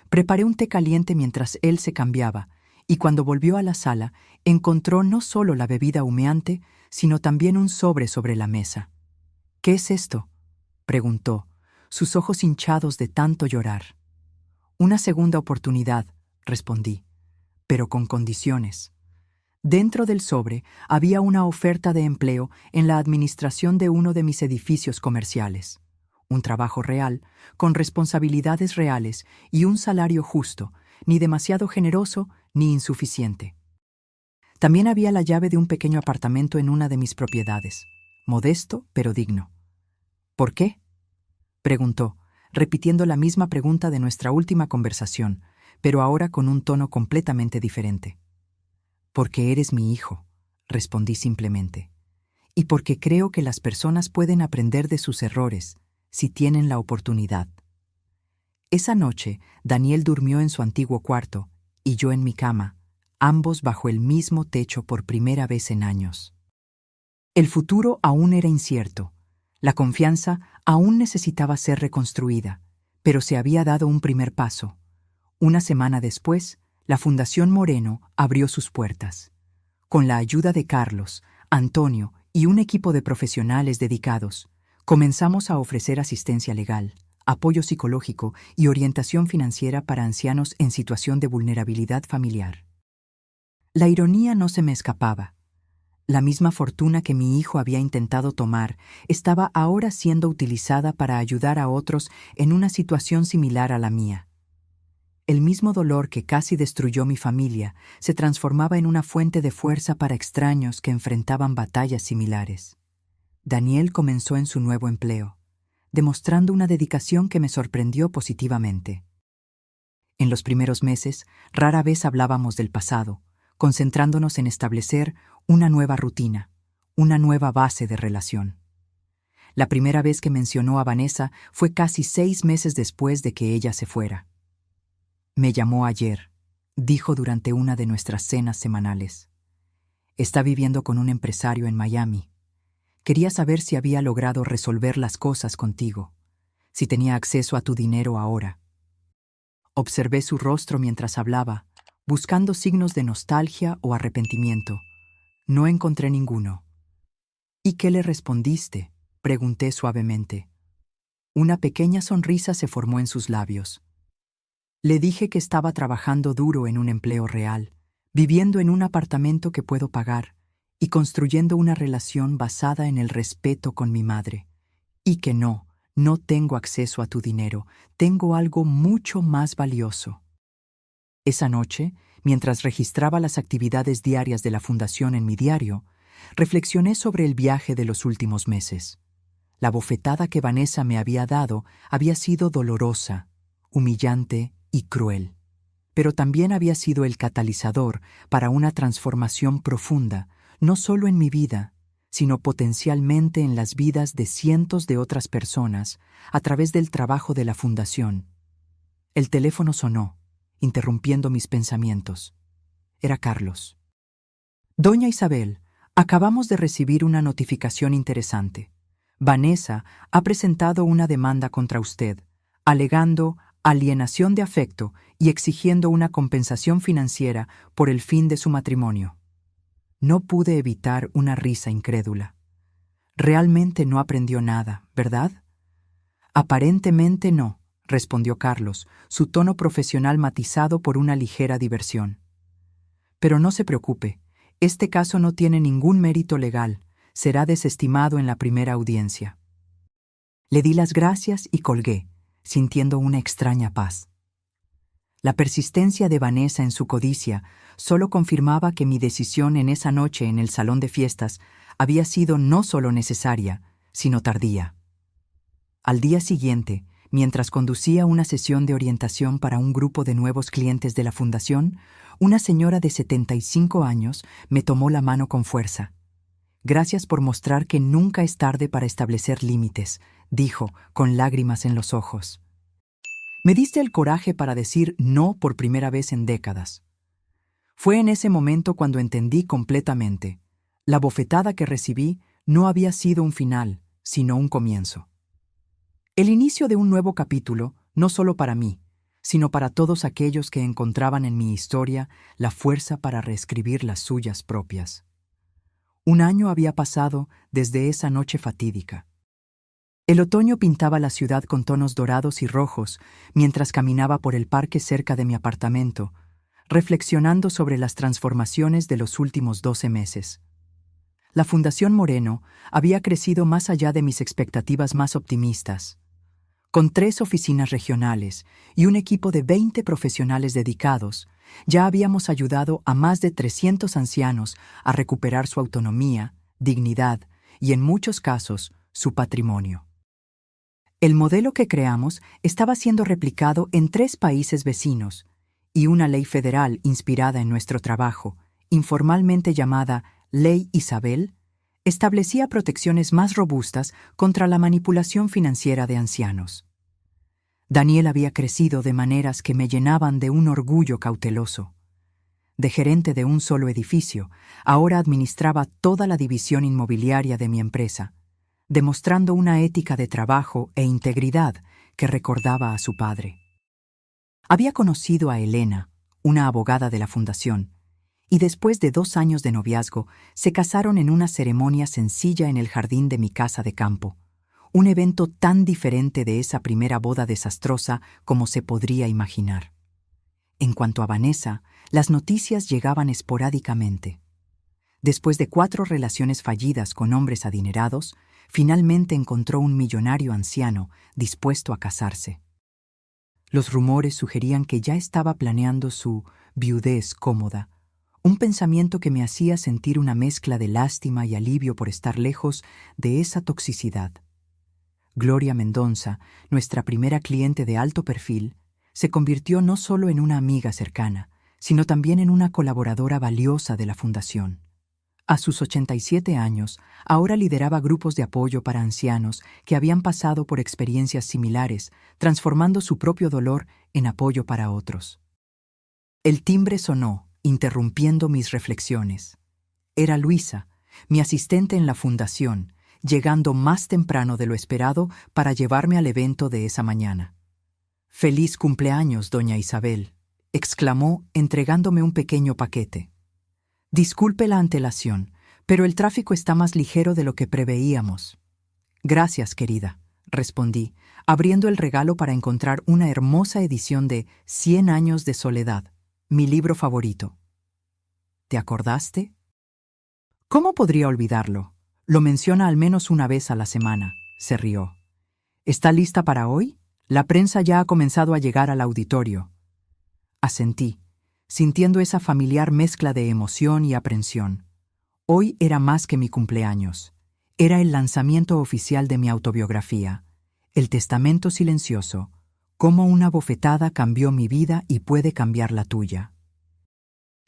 Preparé un té caliente mientras él se cambiaba, y cuando volvió a la sala, encontró no solo la bebida humeante, sino también un sobre la mesa. «¿Qué es esto?», preguntó, sus ojos hinchados de tanto llorar. «Una segunda oportunidad», respondí, «pero con condiciones». Dentro del sobre había una oferta de empleo en la administración de uno de mis edificios comerciales. Un trabajo real, con responsabilidades reales y un salario justo, ni demasiado generoso ni insuficiente. También había la llave de un pequeño apartamento en una de mis propiedades, modesto pero digno. «¿Por qué?», preguntó, repitiendo la misma pregunta de nuestra última conversación, pero ahora con un tono completamente diferente. «Porque eres mi hijo», respondí simplemente, «y porque creo que las personas pueden aprender de sus errores si tienen la oportunidad». Esa noche, Daniel durmió en su antiguo cuarto y yo en mi cama, ambos bajo el mismo techo por primera vez en años. El futuro aún era incierto. La confianza aún necesitaba ser reconstruida, pero se había dado un primer paso. Una semana después, la Fundación Moreno abrió sus puertas. Con la ayuda de Carlos, Antonio y un equipo de profesionales dedicados, comenzamos a ofrecer asistencia legal, apoyo psicológico y orientación financiera para ancianos en situación de vulnerabilidad familiar. La ironía no se me escapaba. La misma fortuna que mi hijo había intentado tomar estaba ahora siendo utilizada para ayudar a otros en una situación similar a la mía. el mismo dolor que casi destruyó mi familia se transformaba en una fuente de fuerza para extraños que enfrentaban batallas similares. Daniel comenzó en su nuevo empleo, demostrando una dedicación que me sorprendió positivamente. En los primeros meses, rara vez hablábamos del pasado, concentrándonos en establecer una nueva rutina, una nueva base de relación. La primera vez que mencionó a Vanessa fue casi 6 meses después de que ella se fuera. Me llamó ayer, dijo durante una de nuestras cenas semanales. Está viviendo con un empresario en Miami. Quería saber si había logrado resolver las cosas contigo, si tenía acceso a tu dinero ahora. Observé su rostro mientras hablaba, buscando signos de nostalgia o arrepentimiento. No encontré ninguno. ¿Y qué le respondiste?, pregunté suavemente. Una pequeña sonrisa se formó en sus labios. Le dije que estaba trabajando duro en un empleo real, viviendo en un apartamento que puedo pagar y construyendo una relación basada en el respeto con mi madre. Y que no tengo acceso a tu dinero, tengo algo mucho más valioso. Esa noche, mientras registraba las actividades diarias de la fundación en mi diario, reflexioné sobre el viaje de los últimos meses. La bofetada que Vanessa me había dado había sido dolorosa, humillante y cruel, pero también había sido el catalizador para una transformación profunda, no solo en mi vida, sino potencialmente en las vidas de cientos de otras personas a través del trabajo de la fundación. El teléfono sonó, interrumpiendo mis pensamientos. Era Carlos. Doña Isabel, acabamos de recibir una notificación interesante. Vanessa ha presentado una demanda contra usted, alegando alienación de afecto y exigiendo una compensación financiera por el fin de su matrimonio. No pude evitar una risa incrédula. Realmente no aprendió nada, ¿verdad? Aparentemente no, respondió Carlos, su tono profesional matizado por una ligera diversión. Pero no se preocupe, este caso no tiene ningún mérito legal, será desestimado en la primera audiencia. Le di las gracias y colgué, sintiendo una extraña paz. La persistencia de Vanessa en su codicia solo confirmaba que mi decisión en esa noche en el salón de fiestas había sido no solo necesaria, sino tardía. Al día siguiente, mientras conducía una sesión de orientación para un grupo de nuevos clientes de la fundación, una señora de 75 años me tomó la mano con fuerza. Gracias por mostrar que nunca es tarde para establecer límites, dijo, con lágrimas en los ojos. Me diste el coraje para decir no por primera vez en décadas. Fue en ese momento cuando entendí completamente. La bofetada que recibí no había sido un final, sino un comienzo. El inicio de un nuevo capítulo, no solo para mí, sino para todos aquellos que encontraban en mi historia la fuerza para reescribir las suyas propias. 1 año había pasado desde esa noche fatídica. El otoño pintaba la ciudad con tonos dorados y rojos mientras caminaba por el parque cerca de mi apartamento, reflexionando sobre las transformaciones de los últimos 12 meses. La Fundación Moreno había crecido más allá de mis expectativas más optimistas. Con 3 oficinas regionales y un equipo de 20 profesionales dedicados, ya habíamos ayudado a más de 300 ancianos a recuperar su autonomía, dignidad y, en muchos casos, su patrimonio. El modelo que creamos estaba siendo replicado en 3 países vecinos, y una ley federal inspirada en nuestro trabajo, informalmente llamada Ley Isabel, establecía protecciones más robustas contra la manipulación financiera de ancianos. Daniel había crecido de maneras que me llenaban de un orgullo cauteloso. De gerente de un solo edificio, ahora administraba toda la división inmobiliaria de mi empresa, demostrando una ética de trabajo e integridad que recordaba a su padre. Había conocido a Elena, una abogada de la fundación, y después de 2 años de noviazgo, se casaron en una ceremonia sencilla en el jardín de mi casa de campo, un evento tan diferente de esa primera boda desastrosa como se podría imaginar. En cuanto a Vanessa, las noticias llegaban esporádicamente. Después de 4 relaciones fallidas con hombres adinerados, finalmente encontró un millonario anciano dispuesto a casarse. Los rumores sugerían que ya estaba planeando su viudez cómoda, un pensamiento que me hacía sentir una mezcla de lástima y alivio por estar lejos de esa toxicidad. Gloria Mendonça, nuestra primera cliente de alto perfil, se convirtió no solo en una amiga cercana, sino también en una colaboradora valiosa de la Fundación. A sus 87 años, ahora lideraba grupos de apoyo para ancianos que habían pasado por experiencias similares, transformando su propio dolor en apoyo para otros. El timbre sonó, interrumpiendo mis reflexiones. Era Luisa, mi asistente en la Fundación, llegando más temprano de lo esperado para llevarme al evento de esa mañana. «¡Feliz cumpleaños, doña Isabel!», exclamó, entregándome un pequeño paquete. «Disculpe la antelación, pero el tráfico está más ligero de lo que preveíamos». «Gracias, querida», respondí, abriendo el regalo para encontrar una hermosa edición de 100 años de soledad, mi libro favorito. «¿Te acordaste?». «¿Cómo podría olvidarlo? Lo menciona al menos una vez a la semana», se rió. «¿Está lista para hoy? La prensa ya ha comenzado a llegar al auditorio». Asentí, sintiendo esa familiar mezcla de emoción y aprensión. Hoy era más que mi cumpleaños. Era el lanzamiento oficial de mi autobiografía, El testamento silencioso, cómo una bofetada cambió mi vida y puede cambiar la tuya.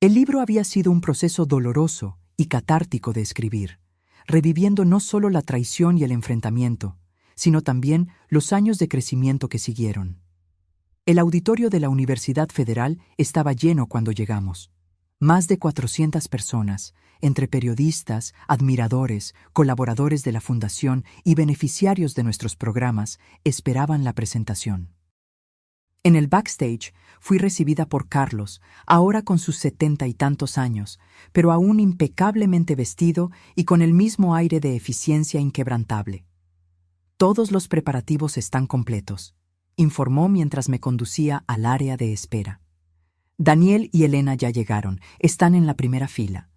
El libro había sido un proceso doloroso y catártico de escribir, reviviendo no solo la traición y el enfrentamiento, sino también los años de crecimiento que siguieron. El auditorio de la Universidad Federal estaba lleno cuando llegamos. Más de 400 personas, entre periodistas, admiradores, colaboradores de la Fundación y beneficiarios de nuestros programas, esperaban la presentación. En el backstage fui recibida por Carlos, ahora con sus 70 y tantos años, pero aún impecablemente vestido y con el mismo aire de eficiencia inquebrantable. «Todos los preparativos están completos», informó mientras me conducía al área de espera. «Daniel y Elena ya llegaron, están en la primera fila.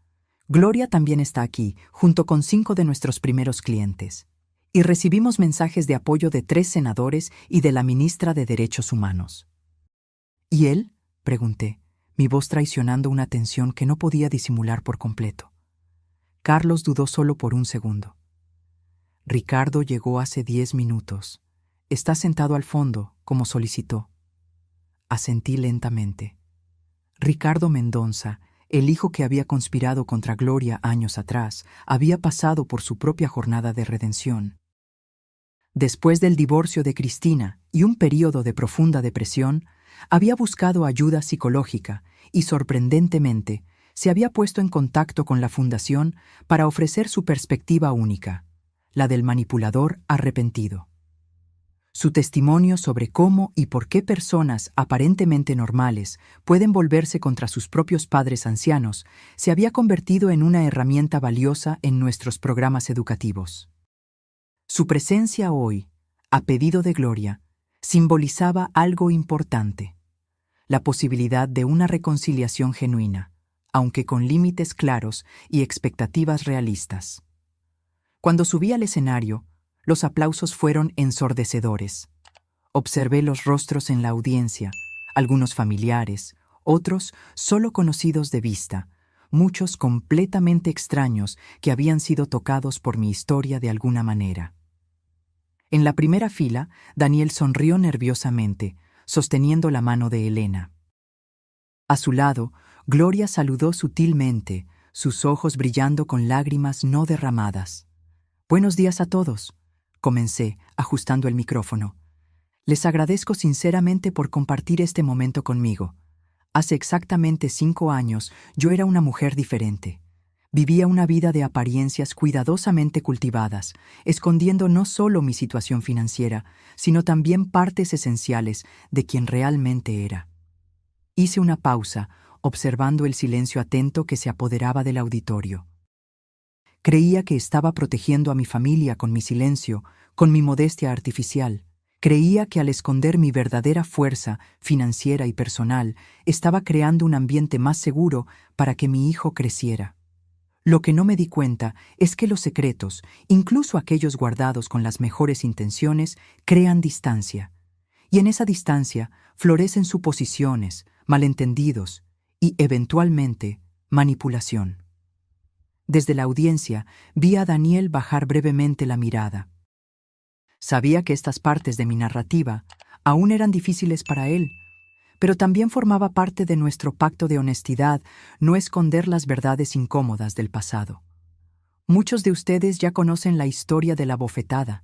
Gloria también está aquí, junto con 5 de nuestros primeros clientes. Y recibimos mensajes de apoyo de 3 senadores y de la ministra de Derechos Humanos». «¿Y él?», pregunté, mi voz traicionando una tensión que no podía disimular por completo. Carlos dudó solo por un segundo. «Ricardo llegó hace 10 minutos. Está sentado al fondo, como solicitó». Asentí lentamente. Ricardo Mendonça, el hijo que había conspirado contra Gloria años atrás, había pasado por su propia jornada de redención. Después del divorcio de Cristina y un período de profunda depresión, había buscado ayuda psicológica y, sorprendentemente, se había puesto en contacto con la Fundación para ofrecer su perspectiva única, la del manipulador arrepentido. Su testimonio sobre cómo y por qué personas aparentemente normales pueden volverse contra sus propios padres ancianos se había convertido en una herramienta valiosa en nuestros programas educativos. Su presencia hoy, a pedido de Gloria, simbolizaba algo importante: la posibilidad de una reconciliación genuina, aunque con límites claros y expectativas realistas. Cuando subí al escenario, los aplausos fueron ensordecedores. Observé los rostros en la audiencia, algunos familiares, otros solo conocidos de vista, muchos completamente extraños que habían sido tocados por mi historia de alguna manera. En la primera fila, Daniel sonrió nerviosamente, sosteniendo la mano de Elena. A su lado, Gloria saludó sutilmente, sus ojos brillando con lágrimas no derramadas. «Buenos días a todos», comencé, ajustando el micrófono. «Les agradezco sinceramente por compartir este momento conmigo. Hace exactamente 5 años yo era una mujer diferente. Vivía una vida de apariencias cuidadosamente cultivadas, escondiendo no solo mi situación financiera, sino también partes esenciales de quien realmente era». Hice una pausa, observando el silencio atento que se apoderaba del auditorio. Creía que estaba protegiendo a mi familia con mi silencio, con mi modestia artificial. Creía que al esconder mi verdadera fuerza financiera y personal, estaba creando un ambiente más seguro para que mi hijo creciera. Lo que no me di cuenta es que los secretos, incluso aquellos guardados con las mejores intenciones, crean distancia. Y en esa distancia florecen suposiciones, malentendidos y, eventualmente, manipulación. Desde la audiencia vi a Daniel bajar brevemente la mirada. Sabía que estas partes de mi narrativa aún eran difíciles para él, pero también formaba parte de nuestro pacto de honestidad no esconder las verdades incómodas del pasado. Muchos de ustedes ya conocen la historia de la bofetada,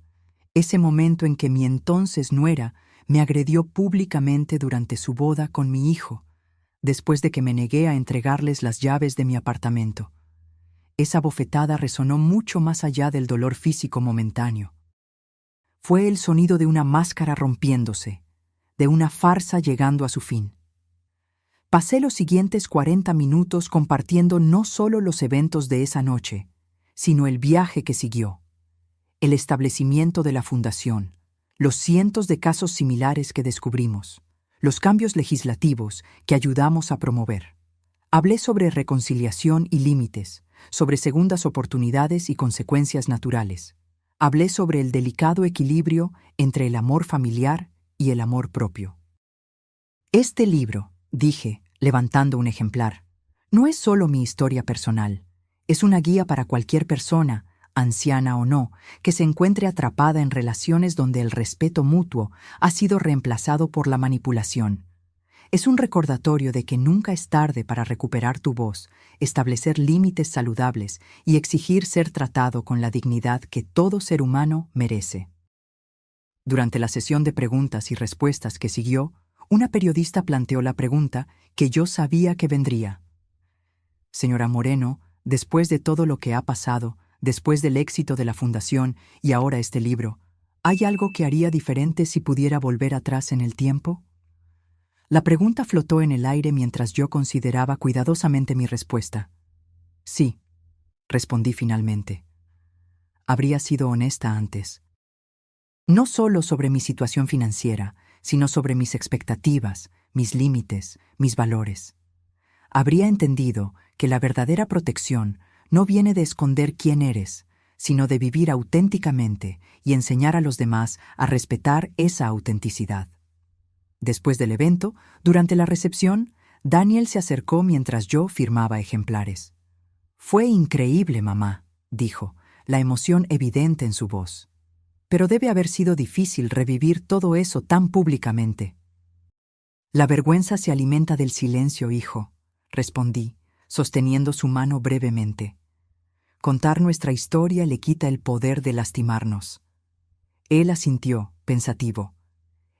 ese momento en que mi entonces nuera me agredió públicamente durante su boda con mi hijo, después de que me negué a entregarles las llaves de mi apartamento. Esa bofetada resonó mucho más allá del dolor físico momentáneo. Fue el sonido de una máscara rompiéndose, de una farsa llegando a su fin. Pasé los siguientes 40 minutos compartiendo no solo los eventos de esa noche, sino el viaje que siguió, el establecimiento de la fundación, los cientos de casos similares que descubrimos, los cambios legislativos que ayudamos a promover. Hablé sobre reconciliación y límites, sobre segundas oportunidades y consecuencias naturales. Hablé sobre el delicado equilibrio entre el amor familiar y el amor propio. Este libro, dije, levantando un ejemplar, no es solo mi historia personal, es una guía para cualquier persona, anciana o no, que se encuentre atrapada en relaciones donde el respeto mutuo ha sido reemplazado por la manipulación. Es un recordatorio de que nunca es tarde para recuperar tu voz, establecer límites saludables y exigir ser tratado con la dignidad que todo ser humano merece. Durante la sesión de preguntas y respuestas que siguió, una periodista planteó la pregunta que yo sabía que vendría. Señora Moreno, después de todo lo que ha pasado, después del éxito de la fundación y ahora este libro, ¿hay algo que haría diferente si pudiera volver atrás en el tiempo? La pregunta flotó en el aire mientras yo consideraba cuidadosamente mi respuesta. Sí, respondí finalmente. Habría sido honesta antes. No solo sobre mi situación financiera, sino sobre mis expectativas, mis límites, mis valores. Habría entendido que la verdadera protección no viene de esconder quién eres, sino de vivir auténticamente y enseñar a los demás a respetar esa autenticidad. Después del evento, durante la recepción, Daniel se acercó mientras yo firmaba ejemplares. «Fue increíble, mamá», dijo, la emoción evidente en su voz. «Pero debe haber sido difícil revivir todo eso tan públicamente». «La vergüenza se alimenta del silencio, hijo», respondí, sosteniendo su mano brevemente. «Contar nuestra historia le quita el poder de lastimarnos». Él asintió, pensativo.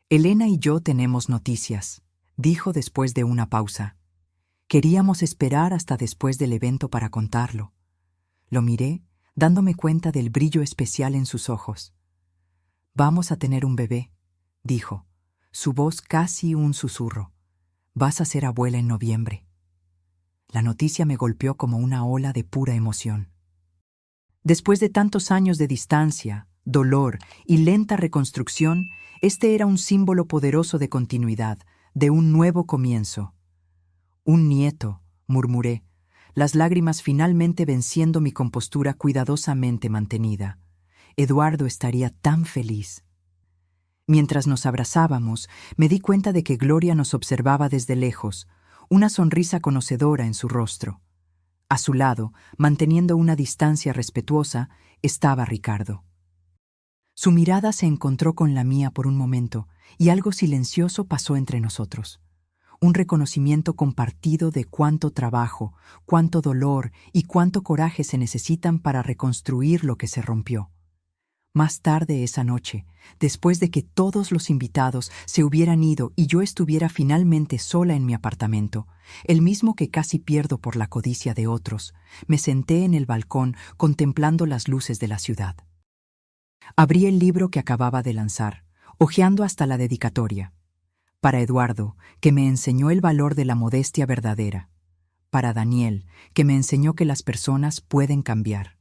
«Elena y yo tenemos noticias», dijo después de una pausa. Queríamos esperar hasta después del evento para contarlo. Lo miré, dándome cuenta del brillo especial en sus ojos. «Vamos a tener un bebé», dijo, su voz casi un susurro. «Vas a ser abuela en noviembre». La noticia me golpeó como una ola de pura emoción. Después de tantos años de distancia, dolor y lenta reconstrucción, este era un símbolo poderoso de continuidad, de un nuevo comienzo. «Un nieto», murmuré, las lágrimas finalmente venciendo mi compostura cuidadosamente mantenida. Eduardo estaría tan feliz. Mientras nos abrazábamos, me di cuenta de que Gloria nos observaba desde lejos, una sonrisa conocedora en su rostro. A su lado, manteniendo una distancia respetuosa, estaba Ricardo. Su mirada se encontró con la mía por un momento y algo silencioso pasó entre nosotros. Un reconocimiento compartido de cuánto trabajo, cuánto dolor y cuánto coraje se necesitan para reconstruir lo que se rompió. Más tarde esa noche, después de que todos los invitados se hubieran ido y yo estuviera finalmente sola en mi apartamento, el mismo que casi pierdo por la codicia de otros, me senté en el balcón contemplando las luces de la ciudad. Abrí el libro que acababa de lanzar, hojeando hasta la dedicatoria. Para Eduardo, que me enseñó el valor de la modestia verdadera. Para Daniel, que me enseñó que las personas pueden cambiar.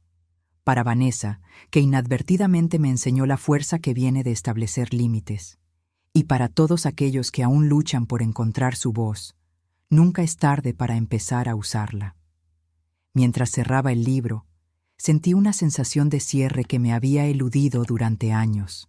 Para Vanessa, que inadvertidamente me enseñó la fuerza que viene de establecer límites. Y para todos aquellos que aún luchan por encontrar su voz, nunca es tarde para empezar a usarla. Mientras cerraba el libro, sentí una sensación de cierre que me había eludido durante años.